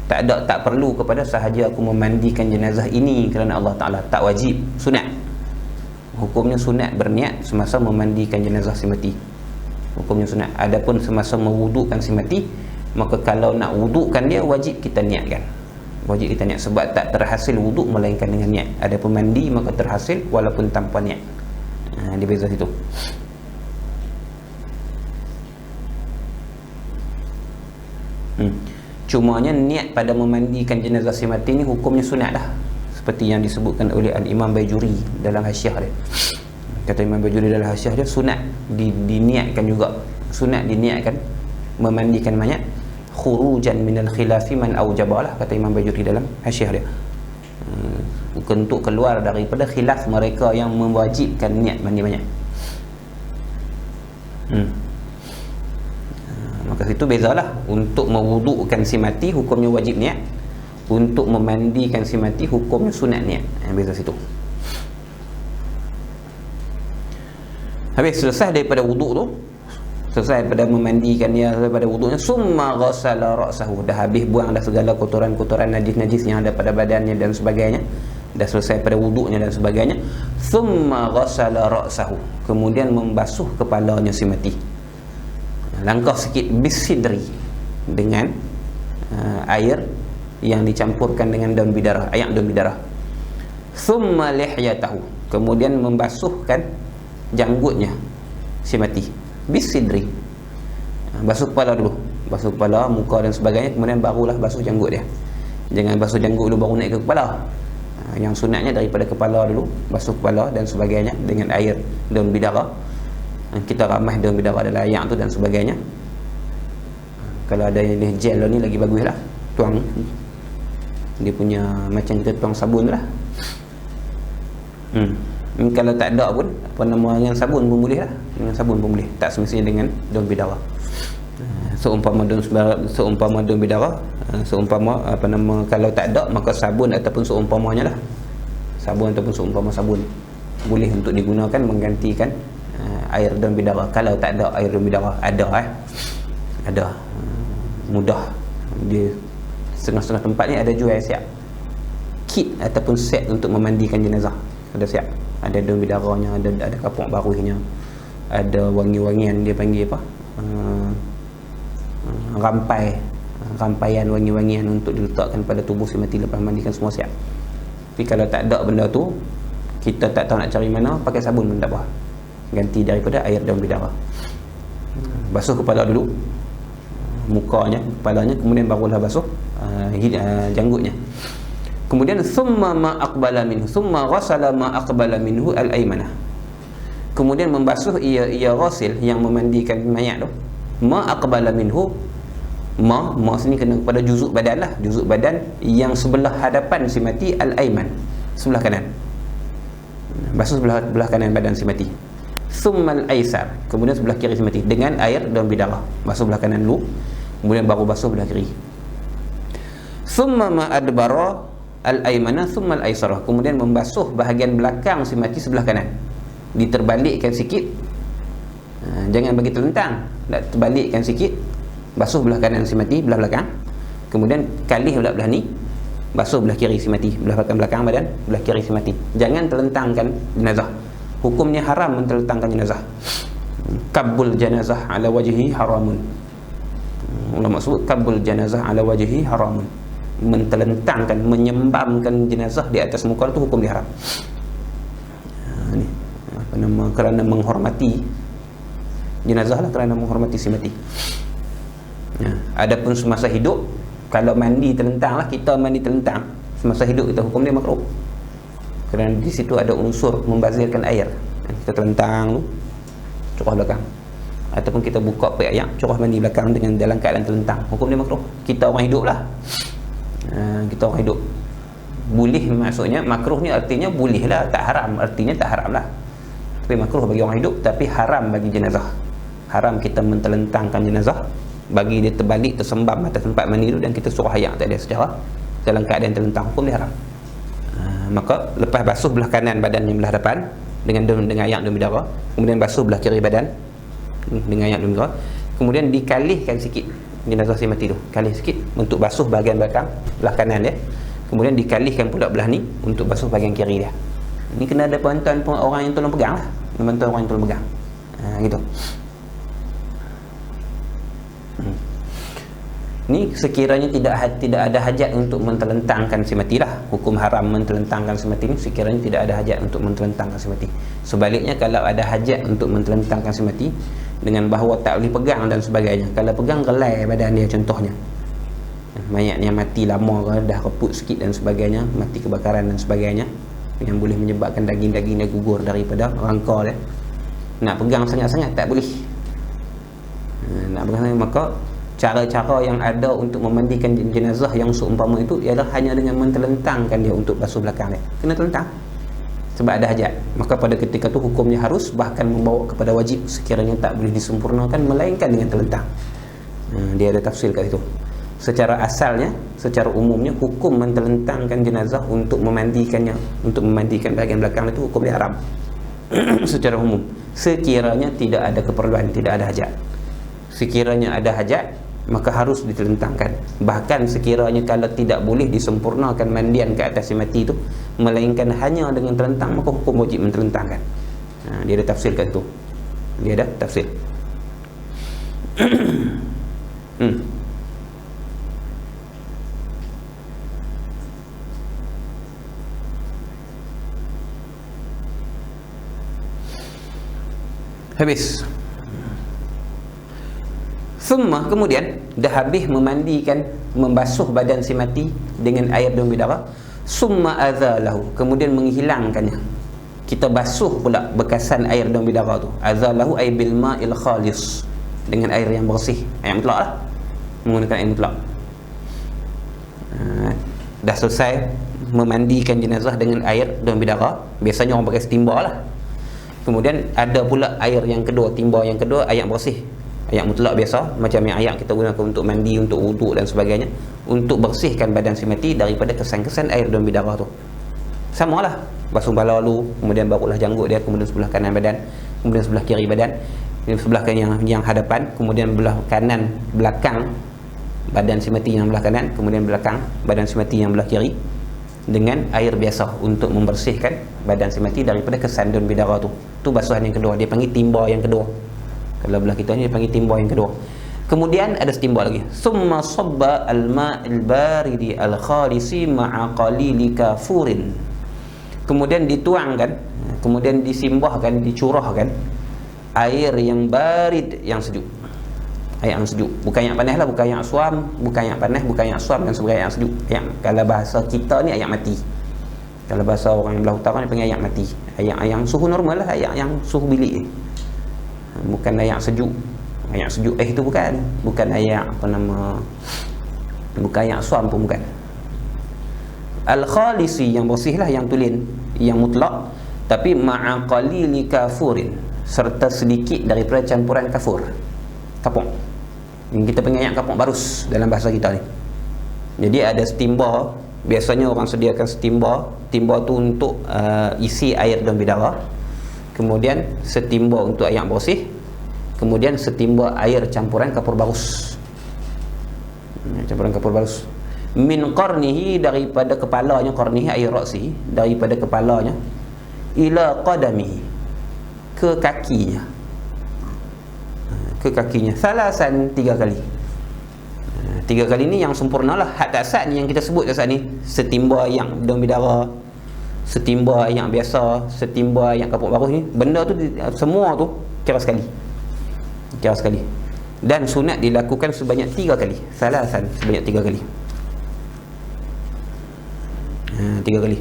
tak perlu kepada sahaja aku memandikan jenazah ini kerana Allah Ta'ala. Tak wajib, sunat. Hukumnya sunat berniat semasa memandikan jenazah si mati. Hukumnya sunat. Adapun semasa mewudukkan si mati, maka kalau nak wudukkan dia, wajib kita niatkan. Wajib kita niat, sebab tak terhasil wuduk melainkan dengan niat. Adapun mandi maka terhasil walaupun tanpa niat. Dia beza situ. Cumanya niat pada memandikan jenazah si mati ni hukumnya sunat dah, seperti yang disebutkan oleh Al-Imam Bajuri dalam hasyiah dia. Kata Imam Bajuri dalam hasyiah dia, sunat diniatkan juga, sunat diniatkan memandikan mayat khurujan minal khilafi man aujabalah, kata Imam Bajuri dalam hasyiah dia. Untuk keluar daripada khilaf mereka yang mewajibkan niat mandi mayat. Maka situ bezalah. Untuk mewudukkan si mati hukumnya wajib niat, untuk memandikan si mati hukumnya sunat niat. Beza situ. Habis selesai daripada wuduk tu, selesai daripada memandikan dia, daripada wuduknya, summa ghassala ra'sahu, dah habis buang dah segala kotoran-kotoran najis-najis yang ada pada badannya dan sebagainya, dah selesai pada wuduknya dan sebagainya. Summa ghassala ra'sahu, kemudian membasuh kepalanya si mati. Langkah sikit, bisidri, dengan air yang dicampurkan dengan daun bidara, ayak daun bidara. Thumma lihyatahu, kemudian membasuhkan janggutnya si mati, bisidri. Basuh kepala dulu, basuh kepala, muka dan sebagainya, kemudian barulah basuh janggut dia. Jangan basuh janggut dulu baru naik ke kepala. Yang sunatnya daripada kepala dulu, basuh kepala dan sebagainya dengan air daun bidara. Kita ramah daun bidara adalah ayak tu dan sebagainya. Kalau ada yang gel ni lagi bagus lah, tuang dia punya macam kita tuang sabun tu lah. Kalau tak ada pun, dengan sabun pun boleh lah. Dengan sabun pun boleh, tak semestinya dengan daun bidara. Seumpama daun bidara, kalau tak ada maka sabun ataupun seumpamanya lah. Sabun ataupun seumpama sabun boleh untuk digunakan menggantikan air daun bidara. Kalau tak ada air daun bidara, ada mudah, dia setengah-setengah tempat ni ada jual siap kit ataupun set untuk memandikan jenazah. Ada siap, ada daun bidaranya, ada kapuk baruhnya, ada wangi-wangian, dia panggil apa, rampaian wangi-wangian untuk diletakkan pada tubuh si mati lepas mandikan, semua siap. Tapi kalau tak ada benda tu, kita tak tahu nak cari mana, pakai sabun pun tak apa, ganti daripada air daun bidara. Basuh kepala dulu, mukanya, kepalanya, kemudian barulah basuh janggutnya. Kemudian thumma ma aqbala minhu, thumma ghasala ma aqbala minhu al-aymanah. Kemudian membasuh ia ghasil, yang memandikan mayat tu, ma aqbala minhu, ma sini kena kepada juzuk badan lah, juzuk badan yang sebelah hadapan si mati, al-ayman, sebelah kanan. Basuh sebelah kanan badan si mati. Thumma al-aysar, kemudian sebelah kiri si mati dengan air daun bidara. Basuh sebelah kanan dulu, kemudian baru basuh sebelah kiri. Thumma ma adbara al-aymana thumma al-aysara, kemudian membasuh bahagian belakang si mati sebelah kanan. Diterbalikkan sikit, jangan bagi terlentang, terbalikkan sikit, basuh belah kanan si mati, belah belakang, kemudian kalih belah ni, basuh belah kiri si mati, belah belakang badan, belah kiri si mati. Jangan terlentangkan jenazah. Hukumnya haram menterlentangkan jenazah. Kabul janazah ala wajhi haramun. Ulama sebut kabul janazah ala wajhi haramun. Menterlentangkan, menyembamkan jenazah di atas muka itu hukum dia haram. Ni apa nama, kerana menghormati jenazah lah, kerana menghormati si mati. Adapun semasa hidup, kalau mandi terlentang lah, kita mandi terlentang semasa hidup, kita hukum dia makruh, kerana di situ ada unsur membazirkan air. Kita terlentang tu, curah belakang, ataupun kita buka pek ayak, curah mandi belakang dengan dalam keadaan terlentang, hukum dia makruh. Kita orang hidup lah, kita orang hidup. Boleh maksudnya, makruh ni artinya boleh lah, tak haram, artinya tak haram lah. Tapi makruh bagi orang hidup, tapi haram bagi jenazah. Haram kita menterlentangkan jenazah, bagi dia terbalik, tersembam atas tempat mandi tu, dan kita suruh ayak tak ada sejarah dalam keadaan terlentang, hukum dia haram. Maka lepas basuh belah kanan badan yang belah depan dengan ayak daun bidara, kemudian basuh belah kiri badan dengan ayak daun bidara, kemudian dikalihkan sikit jenazah si mati tu, kalih sikit untuk basuh bahagian belakang belah kanan dia, kemudian dikalihkan pula belah ni untuk basuh bahagian kiri dia. Ni kena ada bantuan orang yang tolong pegang lah, bantuan orang yang tolong pegang, gitu. Ni sekiranya tidak ada hajat untuk menterlentangkan si mati lah. Hukum haram menterlentangkan si mati ni sekiranya tidak ada hajat untuk menterlentangkan si mati. Sebaliknya, kalau ada hajat untuk menterlentangkan si mati, dengan bahawa tak boleh pegang dan sebagainya, kalau pegang gelai badan dia, contohnya mayat yang mati lama ke, dah reput sikit dan sebagainya, mati kebakaran dan sebagainya, yang boleh menyebabkan daging-dagingnya gugur daripada rangka dia, nak pegang sangat-sangat tak boleh. Nak pegang, maka cara-cara yang ada untuk memandikan jenazah yang seumpama itu ialah hanya dengan menterlentangkan dia untuk basuh belakang dia. Kena terlentang sebab ada hajat. Maka pada ketika itu hukumnya harus, bahkan membawa kepada wajib sekiranya tak boleh disempurnakan melainkan dengan terlentang. Dia ada tafsir kat situ. Secara asalnya, secara umumnya, hukum menterlentangkan jenazah untuk memandikannya, untuk memandikan bahagian belakang itu, hukum dia haram secara umum, sekiranya tidak ada keperluan, tidak ada hajat. Sekiranya ada hajat, maka harus diterlentangkan. Bahkan sekiranya kalau tidak boleh disempurnakan mandian ke atas si mati itu, melainkan hanya dengan terlentang, maka hukum wajib menterlentangkan. Dia ada tafsir kat situ. Dia ada tafsir. Habis. Summa, kemudian dah habis memandikan, membasuh badan si mati dengan air daun bidara, summa azalahu, kemudian menghilangkannya. Kita basuh pula bekasan air daun bidara tu. Azalahu ay bil ma'il khalis, dengan air yang bersih, air mutlak lah, menggunakan air mutlak. Dah selesai memandikan jenazah dengan air daun bidara, biasanya orang pakai timba lah. Kemudian ada pula air yang kedua, timba yang kedua, air bersih, air mutlak biasa, macam yang air kita gunakan untuk mandi, untuk wuduk dan sebagainya, untuk bersihkan badan si mati daripada kesan-kesan air daun bidara tu. Sama lah, basuh kepala dulu, kemudian barulah janggut dia, kemudian sebelah kanan badan, kemudian sebelah kiri badan, sebelah kanan yang hadapan, kemudian belah kanan belakang badan si mati yang belah kanan, kemudian belakang badan si mati yang belah kiri, dengan air biasa untuk membersihkan badan si mati daripada kesan daun bidara tu. Tu basuhan yang kedua, dia panggil timba yang kedua. Kalau belah kita ni dia panggil timba yang kedua. Kemudian ada setimba lagi, summa sabba al-ma'il baridi al-khalisi ma'a qalili kafurin. Kemudian dituangkan, kemudian disimbahkan, dicurahkan air yang barid, yang sejuk. Air yang sejuk. Bukan yang panas lah, bukan yang suam, bukan yang panas, bukan yang suam dan sebagainya, yang sejuk. Yang kalau bahasa kita ni air mati. Kalau bahasa orang yang belah utara ni panggil air mati. Air yang suhu normal lah, air yang suhu bilik. Bukan air sejuk. Air sejuk itu bukan air apa nama, bukan air suam pun bukan. Al-khalisi yang bersih lah, yang tulen, yang mutlak, tapi ma'a qalili kafurin, serta sedikit daripada campuran kafur, kapung. Yang kita panggil yang kapung barus dalam bahasa kita ni. Jadi ada setimba, biasanya orang sediakan setimba. Timba tu untuk isi air dalam bidara, kemudian setimba untuk air bersih, kemudian setimba air campuran kapur barus. Campuran kapur barus. Min qarnihi, daripada kepalanya, qarnihi air raksi, daripada kepalanya, ila qadamihi, ke kakinya, ke kakinya, salasan, 3 kali. 3 kali ni yang sempurna lah. Had asad ni yang kita sebut asad ni, setimba yang dalam bidara, setimba yang biasa, setimba yang kapur barus ni, benda tu semua tu kira sekali. Kira sekali. Dan sunat dilakukan sebanyak 3 kali. Salasan, sebanyak 3 kali. 3 kali.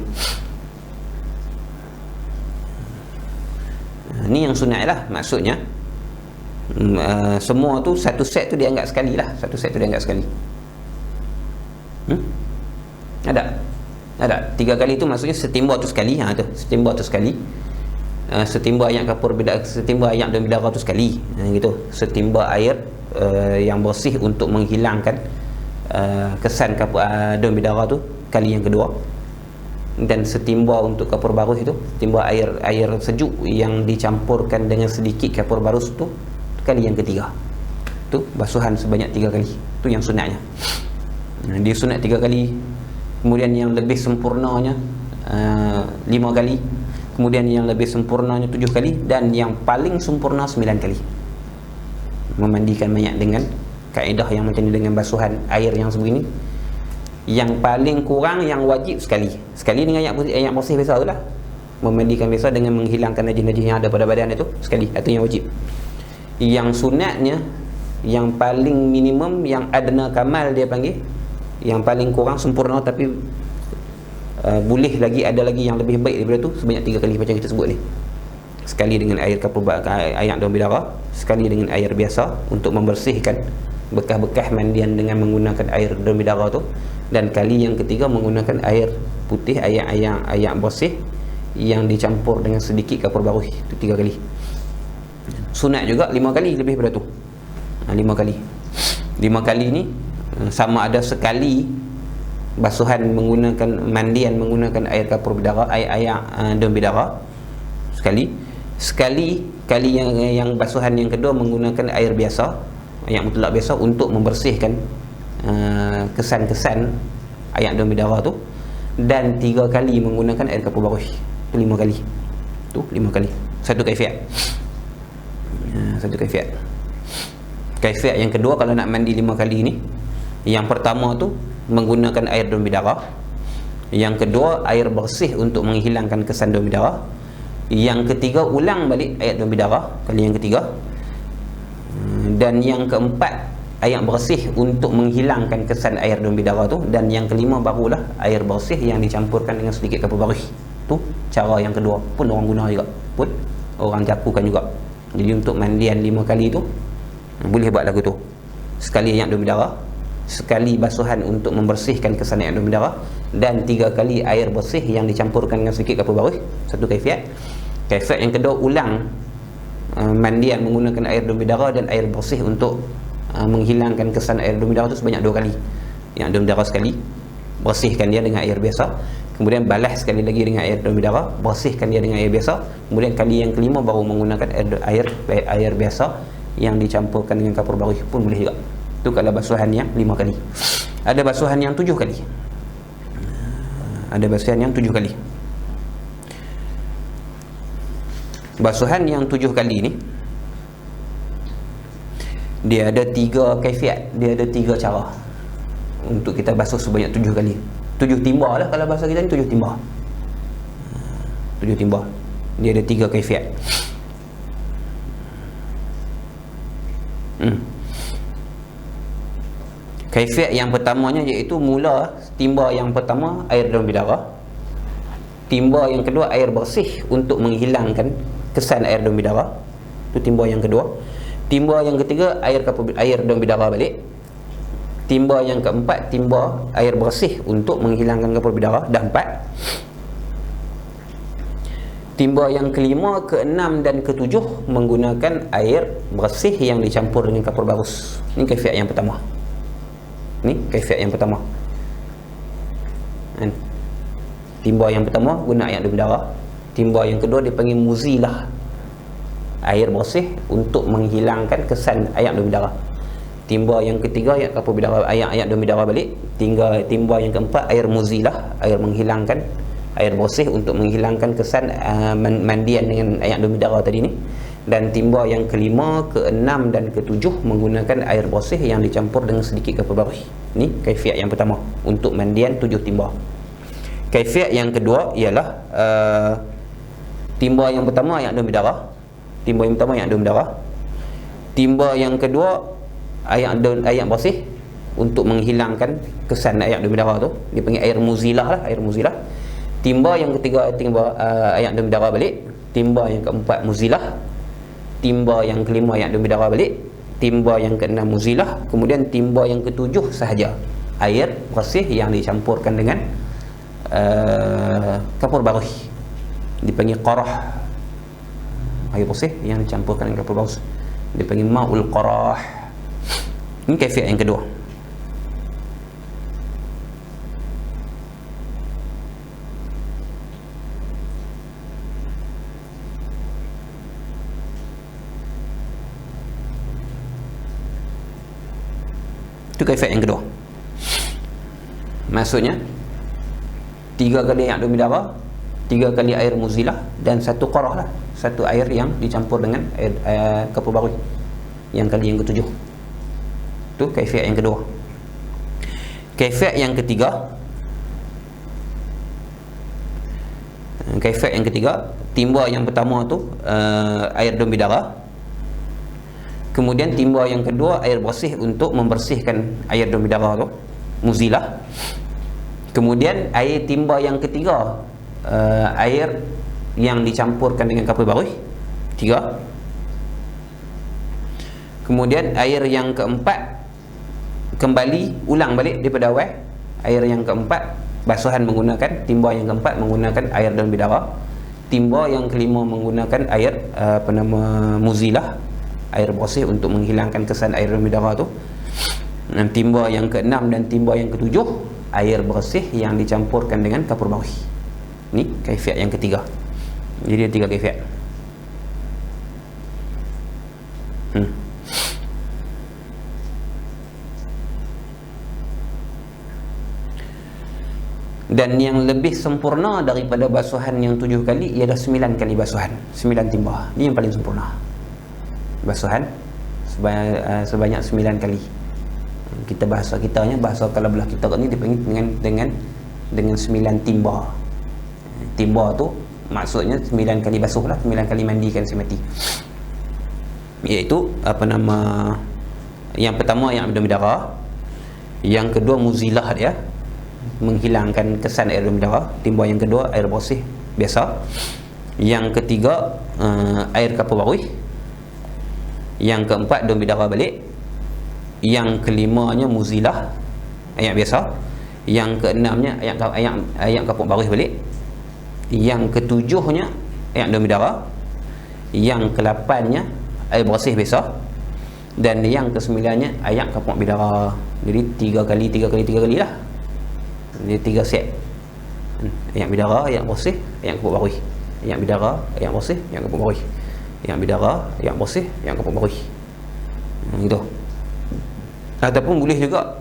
Ni yang sunat lah, maksudnya semua tu satu set tu dianggap sekali lah. Satu set tu dianggap sekali. Ada 3 kali tu maksudnya setimba tu sekali. Tu setimba tu sekali. Setimba yang kapur bidara, setimba yang dalam bidara tu sekali. Gitu. Setimba air yang bersih untuk menghilangkan kesan kapur dalam bidara tu kali yang kedua. Dan setimba untuk kapur barus itu, setimba air sejuk yang dicampurkan dengan sedikit kapur barus tu kali yang ketiga. Tu basuhan sebanyak 3 kali. Tu yang sunatnya. Dia sunat 3 kali. Kemudian yang lebih sempurnanya 5 kali. Kemudian yang lebih sempurnanya 7 kali. Dan yang paling sempurna 9 kali. Memandikan mayat dengan kaedah yang macam ni, dengan basuhan air yang sebegini. Yang paling kurang, yang wajib sekali. Sekali dengan air bersih biasa tu lah. Memandikan biasa dengan menghilangkan najis-najis yang ada pada badan itu sekali. Itu yang wajib. Yang sunatnya, yang paling minimum, yang adna kamal dia panggil, yang paling kurang sempurna tapi boleh lagi, ada lagi yang lebih baik daripada tu, sebanyak 3 kali macam kita sebut ni. Sekali dengan air kapur, air dalam bidara, sekali dengan air biasa untuk membersihkan bekas-bekas mandian dengan menggunakan air dalam bidara tu, dan kali yang ketiga menggunakan air putih, air bersih yang dicampur dengan sedikit kapur barus. Itu 3 kali. Sunat juga 5 kali, lebih daripada tu. 5 kali. 5 kali ni sama ada sekali basuhan menggunakan mandian menggunakan air kapur bidara, air daun bidara sekali. Kali yang basuhan yang kedua menggunakan air biasa, air mutlak biasa untuk membersihkan kesan-kesan air daun bidara tu, dan 3 kali menggunakan air kapur barus. Tu 5 kali. Tu 5 kali. Satu kaifiat. Satu kaifiat. Kaifiat yang kedua kalau nak mandi 5 kali ni, yang pertama tu menggunakan air daun bidara, yang kedua air bersih untuk menghilangkan kesan daun bidara, yang ketiga ulang balik air daun bidara kali yang ketiga, dan yang keempat air bersih untuk menghilangkan kesan air daun bidara tu, dan yang kelima barulah air bersih yang dicampurkan dengan sedikit kapur barus. Tu cara yang kedua pun orang guna juga, pun orang lakukan juga. Jadi untuk mandian 5 kali tu boleh buat lagu tu. Sekali air daun bidara, sekali basuhan untuk membersihkan kesan air daun bidara, dan 3 kali air bersih yang dicampurkan dengan sedikit kapur barus. Satu kaifiat. Kaifiat yang kedua ulang mandian menggunakan air daun bidara dan air bersih untuk menghilangkan kesan air daun bidara tu sebanyak 2 kali. Yang daun bidara sekali, bersihkan dia dengan air biasa, kemudian balas sekali lagi dengan air daun bidara, bersihkan dia dengan air biasa, kemudian kali yang kelima baru menggunakan air biasa yang dicampurkan dengan kapur barus pun boleh juga. Itu kalau basuhan yang 5 kali. Ada basuhan yang 7 kali. Ada basuhan yang 7 kali. Basuhan yang 7 kali ni dia ada 3 kaifiat, dia ada 3 cara untuk kita basuh sebanyak 7 kali. 7 timba lah kalau bahasa kita ni, 7 timba. 7 timba. Dia ada 3 kaifiat. Kaifiat yang pertamanya iaitu mula timba yang pertama air dalam bidara, timba yang kedua air bersih untuk menghilangkan kesan air dalam bidara, itu timba yang kedua. Timba yang ketiga air dalam bidara balik. Timba yang keempat timba air bersih untuk menghilangkan kapur bidara, dah 4. Timba yang kelima, keenam dan ketujuh menggunakan air bersih yang dicampur dengan kapur barus. Ini kaifiat yang pertama. Ni kaifiat yang pertama. Timba yang pertama guna air dalam bidara. Timba yang kedua dipanggil muzilah, air bersih untuk menghilangkan kesan air dalam bidara. Timba yang ketiga air kapur bidara, air dalam bidara balik. Timba yang keempat air muzilah, air menghilangkan, air bersih untuk menghilangkan kesan mandian dengan air dalam bidara tadi ni. Dan timba yang kelima, keenam dan ketujuh menggunakan air bersih yang dicampur dengan sedikit kapur barus. Ni kaifiat yang pertama untuk mandian 7 timba. Kaifiat yang kedua ialah timba yang pertama air dalam bidara. Timba yang pertama air dalam bidara. Timba yang kedua air bersih untuk menghilangkan kesan air dalam bidara tu, dipanggil air muzilah lah, air muzilah. Timba yang ketiga timba air dalam bidara balik. Timba yang keempat muzilah. Timba yang kelima air dalam bidara balik. Timba yang keenam muzilah. Kemudian timba yang ketujuh sahaja air bersih yang dicampurkan dengan kapur barus, dipanggil qarah, air bersih yang dicampurkan dengan kapur barus, dipanggil ma'ul qarah. Ini kaifiat yang kedua. Itu kaifiat yang kedua. Maksudnya 3 kali air dalam bidara, 3 kali air muzilah, dan 1 qarah lah, 1 air yang dicampur dengan air kapur barus yang kali yang ketujuh. Itu kaifiat yang kedua. Kaifiat yang ketiga, timba yang pertama tu air dalam bidara. Kemudian timba yang kedua air bersih untuk membersihkan air dalam bidara tu, muzilah. Kemudian air timba yang ketiga air yang dicampurkan dengan kapur barus, 3. Kemudian air yang keempat kembali ulang balik daripada awal. Air yang keempat basuhan menggunakan timba yang keempat menggunakan air dalam bidara. Timba yang kelima menggunakan air muzilah, air bersih untuk menghilangkan kesan air dalam bidara tu. Dan timba yang keenam dan timba yang ketujuh air bersih yang dicampurkan dengan kapur barus. Ni kaifiat yang ketiga. Jadi ada 3 kaifiat. Dan yang lebih sempurna daripada basuhan yang 7 kali ialah 9 kali basuhan, 9 timba. Ini yang paling sempurna. Basuhan sebanyak 9 kali. Kita bahasa kitanya, bahasa kalau belah kita ni dipanggil dengan 9 timba. Timba tu maksudnya 9 kali basuh lah, 9 kali mandikan si mati. Iaitu yang pertama yang dalam bidara, yang kedua muzilah dia, menghilangkan kesan air dalam bidara. Timba yang kedua air bersih biasa. Yang ketiga air kapur barus. Yang keempat dalam bidara balik. Yang kelimanya muzilah, air biasa. Yang keenamnya air kapur barus balik. Yang ketujuhnya air dalam bidara. Yang kelapannya air bersih biasa. Dan yang kesembilannya air kapur bidara. Jadi 3 kali lah. Dia 3 set. Air bidara, air bersih, air kapur barus. Air bidara, air bersih, air kapur barus. Air bidara, air bersih, air kapur barus. Gitu. Ataupun boleh juga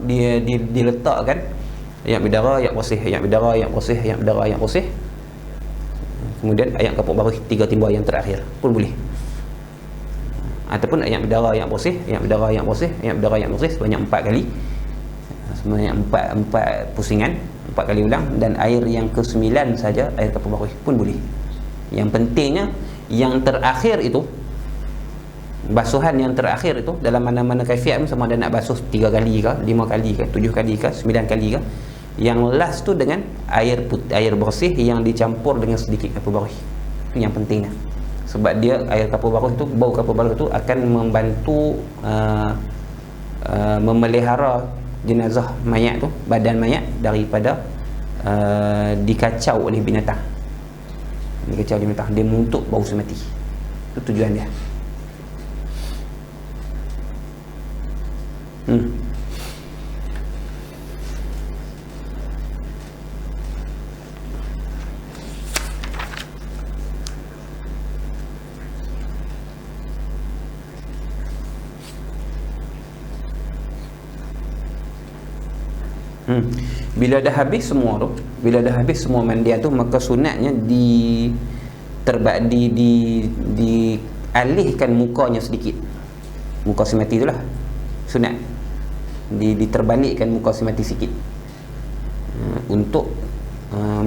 diletakkan air bidara, air bersih, air bidara, air bersih, air bidara, air bersih. Kemudian air kapur barus 3 timba yang terakhir pun boleh. Ataupun air bidara, air bersih, air bidara, air bersih, air bidara, air bersih sebanyak 4 kali. Sebanyak 4 pusingan, 4 kali ulang. Dan air yang ke-9 saja air kapur barus pun boleh. Yang pentingnya yang terakhir itu Basuhan yang terakhir itu dalam mana-mana kaifiat sama ada nak basuh 3 kali ke, 5 kali ke, 7 kali ke, 9 kali ke. Yang last tu dengan air putih, air bersih yang dicampur dengan sedikit kapur baruh. Itu yang pentingnya. Sebab dia air kapur baruh tu, bau kapur baruh tu akan membantu memelihara jenazah mayat tu, badan mayat daripada dikacau oleh binatang. Dikacau oleh binatang, dia mengutuk bau semati. Itu tujuan dia. Bila dah habis semua tu, bila dah habis semua mandian tu, maka sunatnya dialihkan mukanya sedikit. Muka si mati itulah sunat. Diterbalikkan muka si mati sikit. Untuk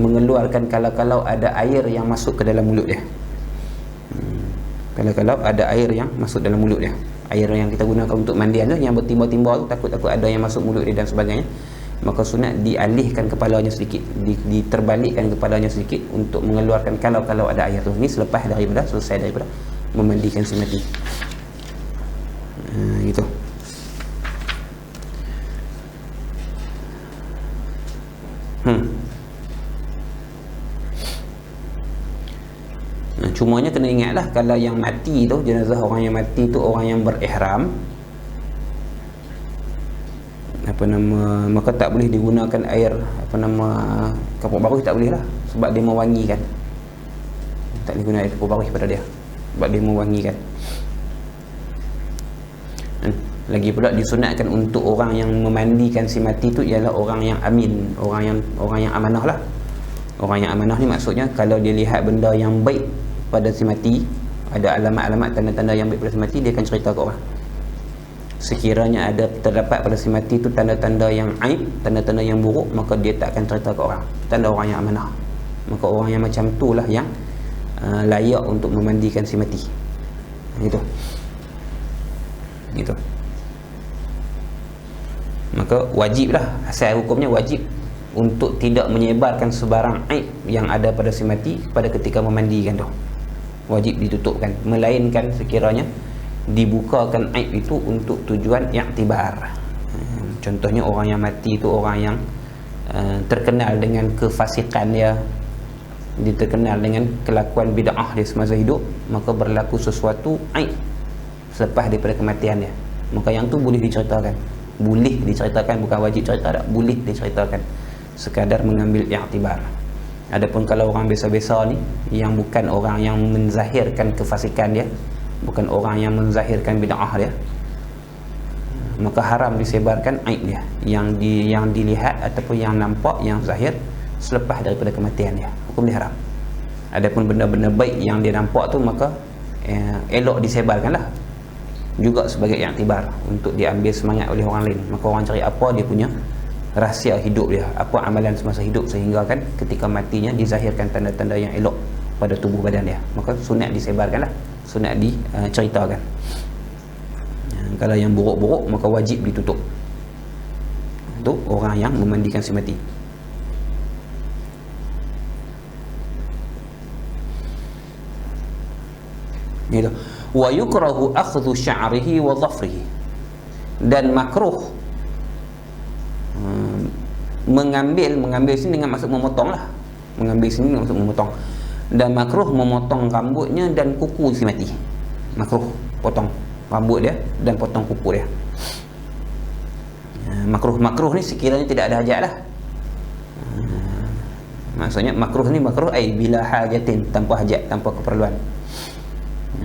mengeluarkan kalau ada air yang masuk ke dalam mulut dia. Kalau ada air yang masuk dalam mulut dia. Air yang kita gunakan untuk mandian tu, yang bertimba-timba tu, takut ada yang masuk mulut dia dan sebagainya. Maka sunat dialihkan kepalanya sedikit, diterbalikkan kepalanya sedikit untuk mengeluarkan kalau ada air tu. Ni selepas daripada selesai daripada memandikan si mati. Gitu. Cumanya kena ingatlah, kalau yang mati tu, jenazah orang yang mati tu orang yang berihram, maka tak boleh digunakan air kapur baruh, tak boleh lah, sebab dia mewangikan. Tak boleh guna air kapur baruh pada dia sebab dia mewangikan. Lagi pula disunatkan untuk orang yang memandikan si mati tu ialah orang yang amin, orang yang amanah lah. Orang yang amanah ni maksudnya kalau dia lihat benda yang baik pada si mati, ada alamat-alamat tanda-tanda yang baik pada si mati, dia akan cerita ke orang. Sekiranya terdapat pada si mati tu tanda-tanda yang aib, tanda-tanda yang buruk, maka dia tak akan cerita ke orang. Tanda orang yang amanah. Maka orang yang macam tu lah yang layak untuk memandikan si mati. Gitu. Maka wajiblah, asal hukumnya wajib untuk tidak menyebarkan sebarang aib yang ada pada si mati pada ketika memandikan tu. Wajib ditutupkan, melainkan sekiranya dibukakan aib itu untuk tujuan i'tibar. Contohnya orang yang mati itu orang yang terkenal dengan kefasikan dia terkenal dengan kelakuan bid'ah dia semasa hidup, maka berlaku sesuatu aib selepas daripada kematian dia, maka yang tu boleh diceritakan. Boleh diceritakan, bukan wajib cerita tak, boleh diceritakan, sekadar mengambil i'tibar. Adapun kalau orang biasa-biasa ni, yang bukan orang yang menzahirkan kefasikan dia, bukan orang yang menzahirkan bid'ah dia, maka haram disebarkan aib dia yang dilihat ataupun yang nampak, yang zahir selepas daripada kematian dia. Hukum dia haram. Adapun benda-benda baik yang dia nampak tu, maka elok disebarkanlah juga sebagai i'tibar untuk diambil semangat oleh orang lain. Maka orang cari apa dia punya rahsia hidup dia, apa amalan semasa hidup, sehingga kan ketika matinya dizahirkan tanda-tanda yang elok pada tubuh badan dia, maka sunat disebarkanlah, sunat diceritakan. Kalau yang buruk-buruk maka wajib ditutup untuk orang yang memandikan si mati. Gitu. Wa yukrahu akhdhu sya'rihi wa dhafrihi, dan makruh mengambil sini dengan maksud memotong lah, mengambil sini dengan maksud memotong, dan makruh memotong rambutnya dan kuku si mati. Makruh potong rambut dia dan potong kuku dia. Makruh ni sekiranya tidak ada hajat lah. Maksudnya makruh ni makruh bila hajatin, tanpa hajat, tanpa keperluan.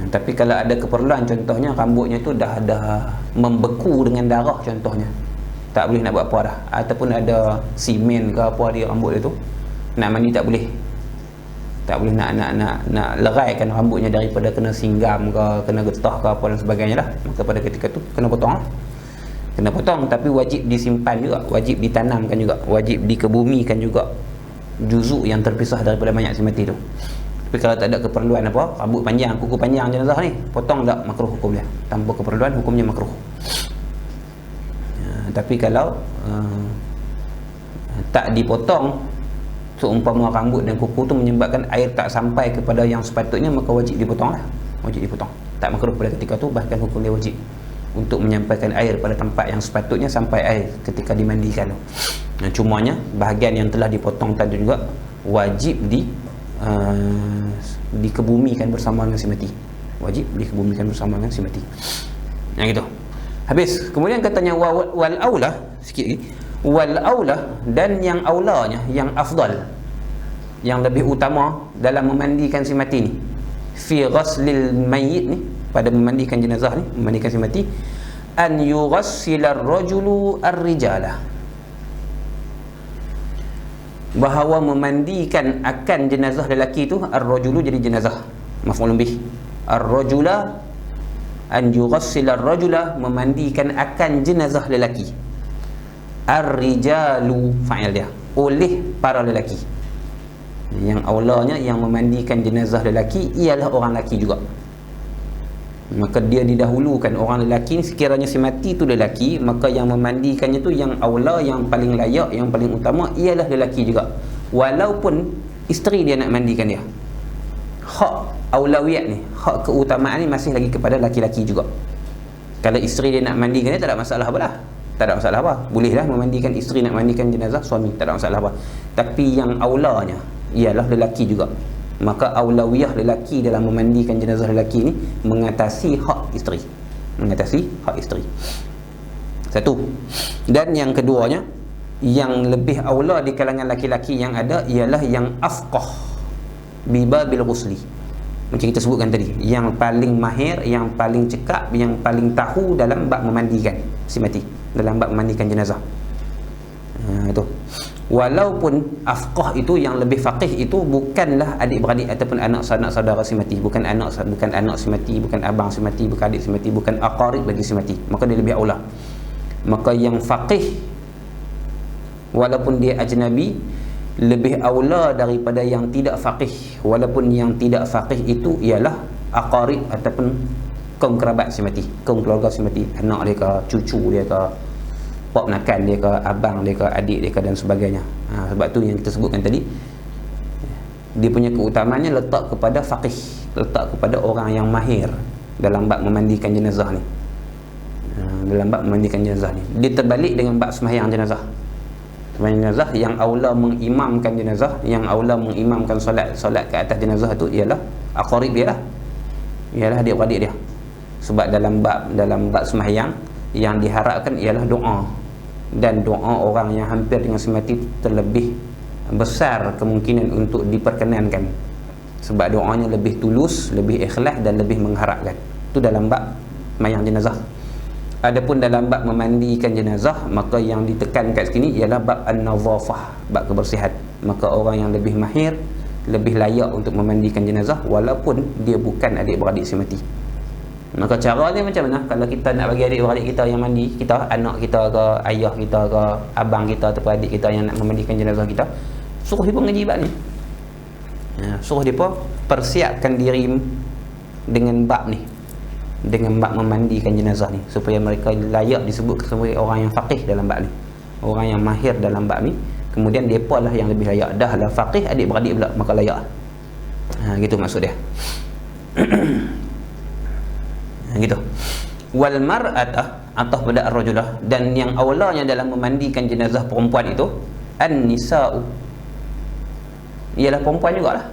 Tapi kalau ada keperluan, contohnya rambutnya tu dah membeku dengan darah contohnya, tak boleh nak buat apa dah, ataupun ada simen ke apa di rambut dia tu, nak mandi tak boleh nak leraikan rambutnya daripada kena singgam ke, kena getah ke apa dan sebagainya lah, maka pada ketika tu kena potong lah. Kena potong, tapi wajib disimpan juga, wajib ditanamkan juga, wajib dikebumikan juga juzuk yang terpisah daripada mayat si mati tu. Tapi kalau tak ada keperluan apa, rambut panjang, kuku panjang jenazah ni, potong tak makruh hukum dia. Tanpa keperluan hukumnya makruh. Tapi kalau tak dipotong, seumpama rambut dan kuku tu menyebabkan air tak sampai kepada yang sepatutnya, maka wajib dipotong lah. Wajib dipotong. Tak makruh pada ketika tu, bahkan hukum dia wajib untuk menyampaikan air pada tempat yang sepatutnya sampai air ketika dimandikan. Cumanya bahagian yang telah dipotong tadi juga wajib dikebumikan bersama dengan si mati. Wajib dikebumikan bersama dengan si mati. Yang gitu. Habis. Kemudian katanya wal aula, sikit lagi. Wal aula, dan yang aulanya, yang afdal, yang lebih utama dalam memandikan si mati ni, fi ghaslil mayyit ni, pada memandikan jenazah ni, memandikan si mati, an yughassila ar-rajulu ar-rijala, bahawa memandikan akan jenazah lelaki tu, ar-rajulu jadi jenazah, maf'ulun bih, ar-rajula, an yughassila ar-rajula, memandikan akan jenazah lelaki, ar-rijalu, fa'il dia, oleh para lelaki. Yang aulanya yang memandikan jenazah lelaki ialah orang lelaki juga. Maka dia didahulukan orang lelaki. Sekiranya si mati tu lelaki, maka yang memandikannya tu yang aula, yang paling layak, yang paling utama ialah lelaki juga, walaupun isteri dia nak mandikan dia. Hak aulawiyat ni, hak keutamaan ni masih lagi kepada laki-laki juga. Kalau isteri dia nak mandikan dia, tak ada masalah apa lah. Tak ada masalah apa, bolehlah memandikan isteri, nak mandikan jenazah suami, tak ada masalah apa. Tapi yang aulanya ialah lelaki juga. Maka aulawiyah lelaki dalam memandikan jenazah lelaki ni mengatasi hak isteri. Mengatasi hak isteri. Satu. Dan yang keduanya, yang lebih aula di kalangan laki-laki yang ada ialah yang afqah bibabil ghusli. Macam kita sebutkan tadi, yang paling mahir, yang paling cekap, yang paling tahu dalam bab memandikan si mati, dalam bab memandikan jenazah. Itu. Walaupun afqah itu, yang lebih faqih itu bukanlah adik-beradik ataupun anak saudara si mati, bukan anak si mati, bukan abang si mati, bukan adik si mati, bukan aqarib bagi si mati, maka dia lebih aula. Maka yang faqih walaupun dia ajnabi lebih aula daripada yang tidak faqih, walaupun yang tidak faqih itu ialah aqarib ataupun kaum kerabat si mati, kaum keluarga si mati, anak dia ke, cucu dia ke, pak nakan dia ke, abang dia ke, adik dia ke, dan sebagainya. Sebab tu yang kita sebutkan tadi, dia punya keutamaannya letak kepada faqih, letak kepada orang yang mahir dalam bab memandikan jenazah ni. Dalam bab memandikan jenazah ni, dia terbalik dengan bab sembahyang jenazah. Sembahyang jenazah, yang aula mengimamkan jenazah, yang aula mengimamkan solat ke atas jenazah tu ialah aqarib dia lah, ialah adik-beradik dia. Sebab dalam bab sembahyang yang diharapkan ialah doa, dan doa orang yang hampir dengan si mati terlebih besar kemungkinan untuk diperkenankan, sebab doanya lebih tulus, lebih ikhlas dan lebih mengharapkan. Itu dalam bab sembahyang jenazah. Adapun dalam bab memandikan jenazah, maka yang ditekan kat sini ialah bab an-nadhafah, bab kebersihan. Maka orang yang lebih mahir, lebih layak untuk memandikan jenazah walaupun dia bukan adik-beradik si mati. Maka cara dia macam mana? Kalau kita nak bagi adik-beradik kita yang mandi, kita, anak kita ke, ayah kita ke, abang kita ataupun adik kita yang nak memandikan jenazah kita, suruh dia mengaji bab ni. Suruh dia persiapkan diri dengan bab ni, dengan bab memandikan jenazah ni, supaya mereka layak disebut sebagai orang yang faqih dalam bab ni, orang yang mahir dalam bab ni. Kemudian mereka lah yang lebih layak. Dah lah faqih, adik-beradik pula, maka layak. Gitu maksud dia. Gitu. Wal mar'atah, atau pada ar-rajulah, dan yang awalnya dalam memandikan jenazah perempuan itu an-nisa'u, ialah perempuan jugalah.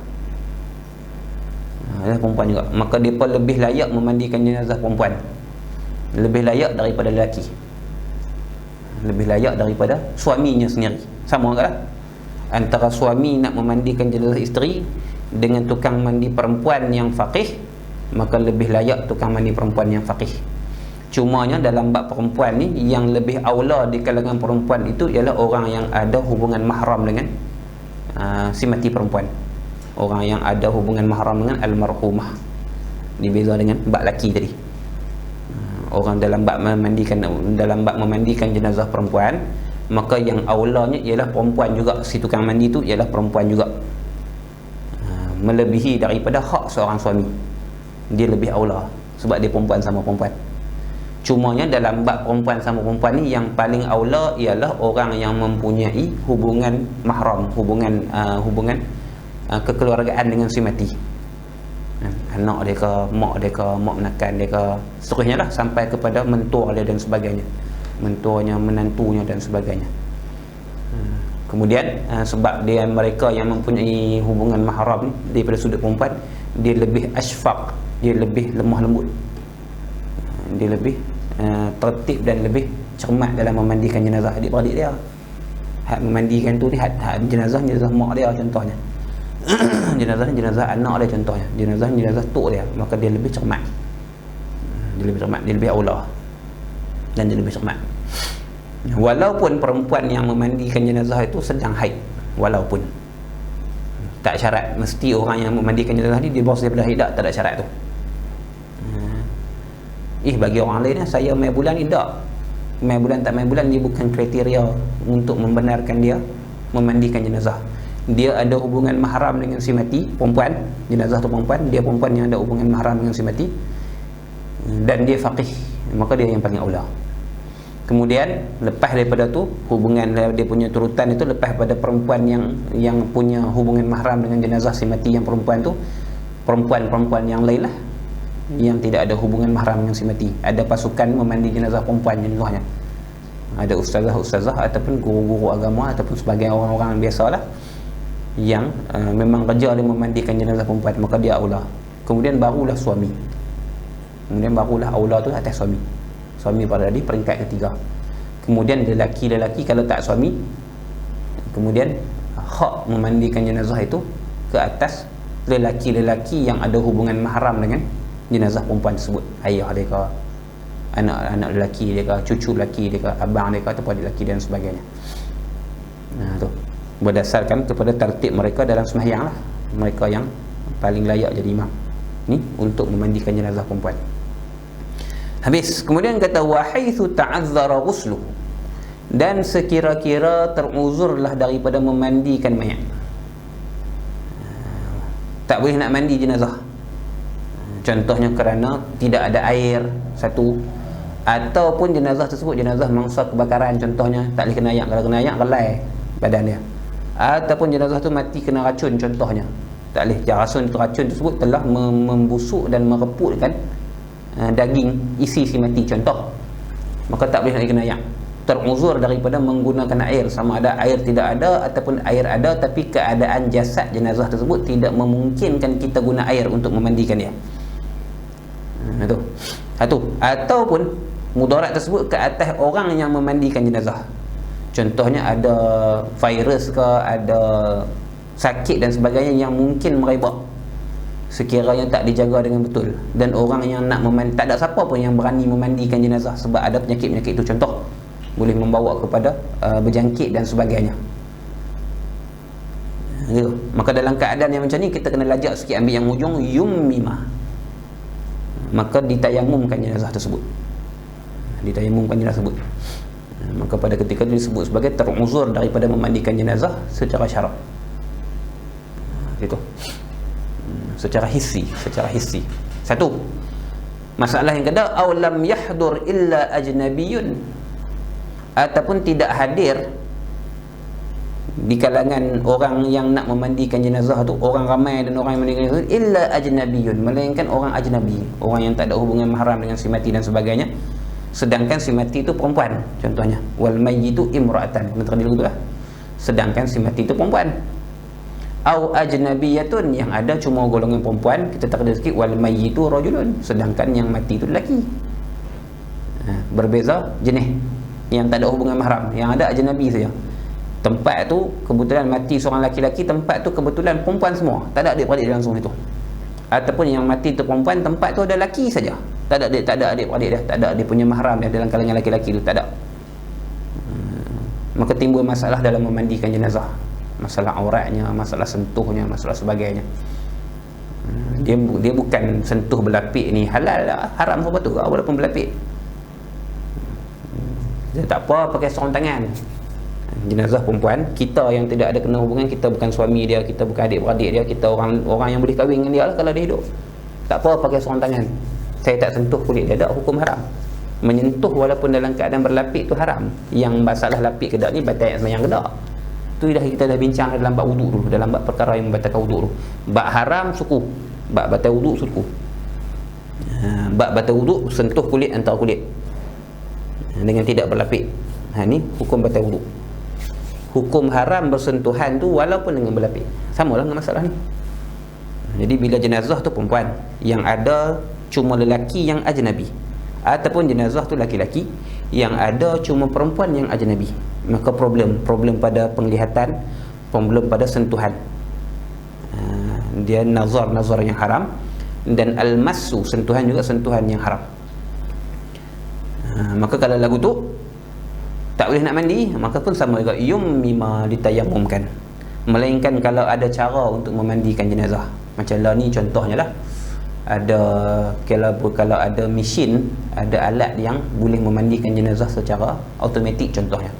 Ialah perempuan juga. Maka mereka lebih layak memandikan jenazah perempuan, lebih layak daripada lelaki, lebih layak daripada suaminya sendiri. Sama ke lah, antara suami nak memandikan jenazah isteri dengan tukang mandi perempuan yang faqih, maka lebih layak tukang mandi perempuan yang faqih. Cumanya dalam bab perempuan ni, yang lebih aula di kalangan perempuan itu ialah orang yang ada hubungan mahram dengan si mati perempuan, orang yang ada hubungan mahram dengan almarhumah. Dibeza dengan bab laki tadi. Orang dalam bab memandikan jenazah perempuan, maka yang aulanya ialah perempuan juga. Si tukang mandi tu ialah perempuan juga. melebihi daripada hak seorang suami. Dia lebih aula sebab dia perempuan sama perempuan. Cumanya dalam bab perempuan sama perempuan ni, yang paling aula ialah orang yang mempunyai hubungan mahram, hubungan kekeluargaan dengan si mati. Anak dia ke, mak menakan dia ke, seterusnya lah, sampai kepada mentua dia dan sebagainya, mentuanya, menantunya dan sebagainya. Kemudian sebab mereka yang mempunyai hubungan mahram daripada sudut perempuan, dia lebih asfaq, dia lebih lemah lembut, dia lebih tertib dan lebih cermat dalam memandikan jenazah adik-beradik dia. Hak memandikan tu ni hak jenazah mak dia contohnya. jenazah anak dia contohnya, jenazah tok dia, maka dia lebih cermat, dia lebih aula dan dia lebih cermat. Walaupun perempuan yang memandikan jenazah itu sedang haid, walaupun tak syarat mesti orang yang memandikan jenazah ni dia bos daripada haid, tak ada syarat tu. Bagi orang lain saya mai bulan ni, tak mai bulan tak mai bulan, dia bukan kriteria untuk membenarkan dia memandikan jenazah. Dia ada hubungan mahram dengan si mati, perempuan, jenazah tu perempuan, dia perempuan yang ada hubungan mahram dengan si mati, dan dia faqih, maka dia yang paling aula. Kemudian lepas daripada tu, hubungan dia punya turutan itu lepas pada perempuan yang punya hubungan mahram dengan jenazah si mati yang perempuan tu, perempuan yang lain lah yang tidak ada hubungan mahram dengan si mati. Ada pasukan memandi jenazah perempuan contohnya, ada ustazah ataupun guru-guru agama ataupun sebagai orang-orang biasalah yang memang kerja dia memandikan jenazah perempuan, maka dia aula. Kemudian barulah suami, kemudian barulah aula tu atas suami pada di peringkat ketiga. Kemudian lelaki kalau tak suami, kemudian hak memandikan jenazah itu ke atas lelaki yang ada hubungan mahram dengan jenazah perempuan tersebut, ayah dia ke, anak lelaki dia ke, cucu lelaki dia ke, abang dia ke, ataupun adik lelaki dan sebagainya. Tu berdasarkan kepada tertib mereka dalam sembahyang lah, mereka yang paling layak jadi imam ni untuk memandikan jenazah perempuan. Habis, kemudian kata wa haitsu ta'azzara ghuslu, dan sekira-kira teruzurlah daripada memandikan mayat. Tak boleh nak mandi jenazah, contohnya kerana tidak ada air satu, ataupun jenazah tersebut jenazah mangsa kebakaran contohnya, tak boleh kena ayak, kalau kena ayak gelai badan dia, ataupun jenazah tu mati kena racun contohnya, tak boleh, racun tersebut telah membusuk dan mereputkan daging isi si mati contoh, maka tak boleh lagi kena ayak. Teruzur daripada menggunakan air, sama ada air tidak ada ataupun air ada tapi keadaan jasad jenazah tersebut tidak memungkinkan kita guna air untuk memandikan dia. Itu satu. Ataupun mudarat tersebut ke atas orang yang memandikan jenazah, contohnya ada virus ke, ada sakit dan sebagainya yang mungkin merebak sekiranya tak dijaga dengan betul, dan orang yang nak tak ada siapa pun yang berani memandikan jenazah sebab ada penyakit-penyakit itu, contoh boleh membawa kepada berjangkit dan sebagainya. Maka dalam keadaan yang macam ni kita kena lajak sikit, ambil yang hujung yummimah, maka ditayamumkan jenazah tersebut, maka pada ketika itu disebut sebagai teruzur daripada memandikan jenazah secara syarak. Itu secara hissi. Satu masalah yang kedua, aw lam yahdur illa ajnabiyyun, ataupun tidak hadir di kalangan orang yang nak memandikan jenazah tu, orang ramai dan orang yang memandikan jenazah illa ajnabiyyun, melainkan orang ajnabi, orang yang tak ada hubungan mahram dengan si mati dan sebagainya, sedangkan si mati itu perempuan contohnya, wal mayyitu imra'atan, kena dulu tu lah, sedangkan si mati itu perempuan. Au ajnabiyatun, yang ada cuma golongan perempuan, kita takdir sikit, wal mayyitu rajulun, sedangkan yang mati itu lelaki. Berbeza jenis, yang tak ada hubungan mahram, yang ada ajnabi saja. Tempat tu kebetulan mati seorang laki-laki, tempat tu kebetulan perempuan semua, tak ada adik-beradik langsung situ. Ataupun yang mati tu perempuan, tempat tu ada laki saja, tak ada adik-beradik dia, tak ada dia punya mahram dia dalam kalangan laki-laki tu, tak ada. Maka timbul masalah dalam memandikan jenazah, masalah auratnya, masalah sentuhnya, masalah sebagainya. Dia bukan sentuh berlapik ni halal lah, haram apa tu, walaupun berlapik dia tak apa pakai sarung tangan, jenazah perempuan, kita yang tidak ada kena hubungan, kita bukan suami dia, kita bukan adik-beradik dia, kita orang yang boleh kahwin dengan dia lah kalau dia hidup, tak apa pakai sorang tangan, saya tak sentuh kulit dia, tak hukum haram. Menyentuh walaupun dalam keadaan berlapik tu haram. Yang masalah lapik ke tak ni batal sembahyang ke tak, tu dah kita dah bincang dalam bab wuduk dulu, dalam bab perkara yang membatalkan wuduk dulu. Bab haram suku, bab batal wuduk suku. Bab batal wuduk sentuh kulit antara kulit dengan tidak berlapik, ni hukum batal wuduk. Hukum haram bersentuhan tu walaupun dengan berlapik, samalah dengan masalah ni. Jadi bila jenazah tu perempuan yang ada cuma lelaki yang ajnabi, ataupun jenazah tu laki-laki yang ada cuma perempuan yang ajnabi, maka problem pada penglihatan, problem pada sentuhan, dia nazar yang haram, dan al-massu sentuhan juga sentuhan yang haram. Maka kalau lagu tu tak boleh nak mandi, maka pun sama juga mima ditayamumkan, melainkan kalau ada cara untuk memandikan jenazah. Macam lah ni contohnya lah, ada kalau ada mesin, ada alat yang boleh memandikan jenazah secara automatik contohnya,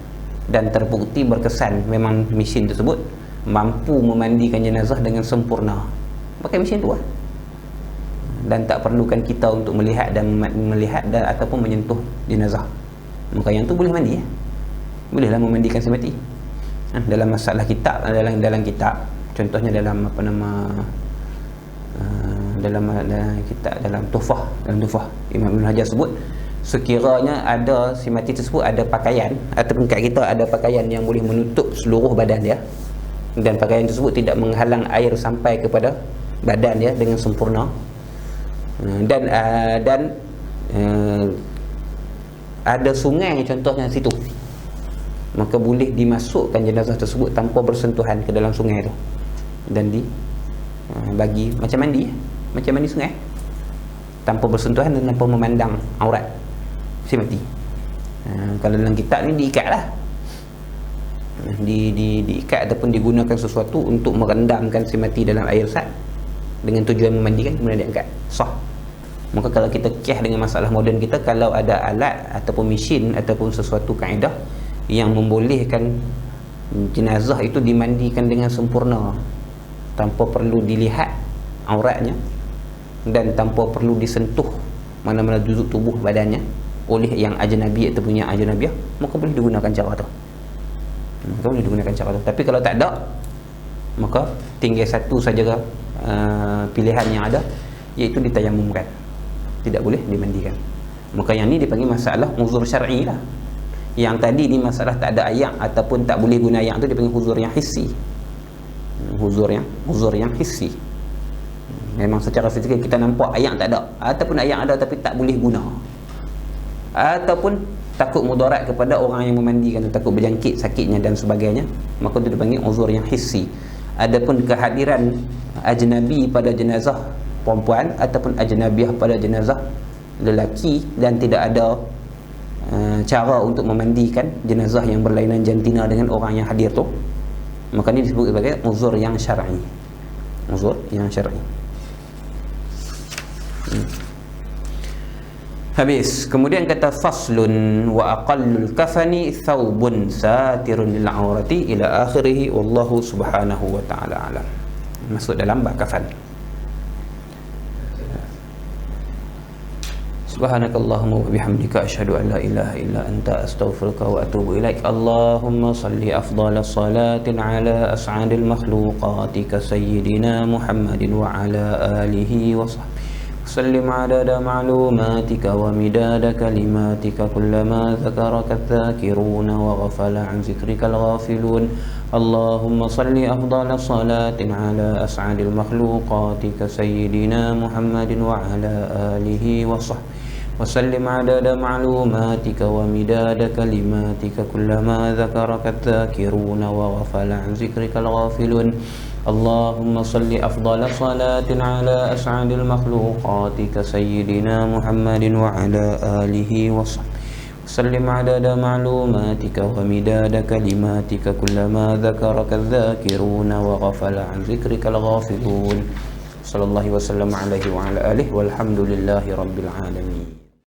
dan terbukti berkesan memang mesin tersebut mampu memandikan jenazah dengan sempurna, pakai mesin tu lah, dan tak perlukan kita untuk melihat dan ataupun menyentuh jenazah, maka yang tu boleh mandi, bolehlah memandikan semati. Dalam masalah kitab, dalam kitab contohnya dalam dalam kitab, dalam Tuhfah Imam Ibn Hajar sebut, sekiranya ada si mati tersebut ada pakaian, ataupun kat kita ada pakaian yang boleh menutup seluruh badan dia, dan pakaian tersebut tidak menghalang air sampai kepada badan dia dengan sempurna, dan ada sungai contohnya situ, maka boleh dimasukkan jenazah tersebut tanpa bersentuhan ke dalam sungai tu, dan bagi macam mandi sungai, tanpa bersentuhan dan tanpa memandang aurat si mati. Kalau dalam kitab ni diikat lah, diikat ataupun digunakan sesuatu untuk merendamkan si mati dalam air sat dengan tujuan memandikan, kemudian diangkat, sah. Maka kalau kita kiah dengan masalah moden kita, kalau ada alat ataupun mesin ataupun sesuatu kaedah yang membolehkan jenazah itu dimandikan dengan sempurna tanpa perlu dilihat auratnya dan tanpa perlu disentuh mana-mana juzuk tubuh badannya oleh yang ajnabi ataupun yang ajnabiah, maka boleh digunakan cara tu. Tapi kalau tak ada, maka tinggal satu saja pilihan yang ada, iaitu ditayamumkan, tidak boleh dimandikan. Maka yang ni dipanggil masalah uzur syar'i lah. Yang tadi ni masalah tak ada ayak ataupun tak boleh guna ayak tu dipanggil uzur yang hissi. Uzur yang hissi. Memang secara fizikal kita nampak ayak tak ada, ataupun ayak ada tapi tak boleh guna, ataupun takut mudarat kepada orang yang memandikan, takut berjangkit sakitnya dan sebagainya, maka itu dipanggil uzur yang hissi. Adapun kehadiran ajnabi pada jenazah perempuan ataupun ajnabiah pada jenazah lelaki dan tidak ada cara untuk memandikan jenazah yang berlainan jantina dengan orang yang hadir tu, maka ini disebut sebagai uzur yang syar'i. Uzur yang syar'i. Habis. Kemudian kata faslun wa aqallul kafani thawbun satirun lil aurati ila akhirih, wallahu subhanahu wa ta'ala alam. Masuk dalam bab kafan. Subhanakallahumma wa bihamdika asyhadu an la ilaha illa anta astaghfiruka wa atubu ilaik. Allahumma salli afdalas salatin ala as'adil makhluqatika sayyidina Muhammadin wa ala alihi wa sahbihi sallim adada ma'lumatika wa midada kalimatika kullama dhakaraka adh-dhakiruna wa ghafala an zikrika al-ghafilun. Allahumma salli afdalas salatin ala as'adil makhluqatika sayyidina Muhammadin wa ala alihi wa sahbihi وسلم عدد معلوماتك ومداد كلماتك كلما ذكرك الذاكرون وغفل عن ذكرك الغافلون. اللهم صل أفضل صلاة على أسعد المخلوقات كسيدنا محمد وعلى آله وصحبه وسلم عدد معلوماتك ومداد كلماتك كلما ذكرك الذاكرون وغفل عن ذكرك الغافلون. صلى الله وسلم عليه وعلى آله والحمد لله رب العالمين.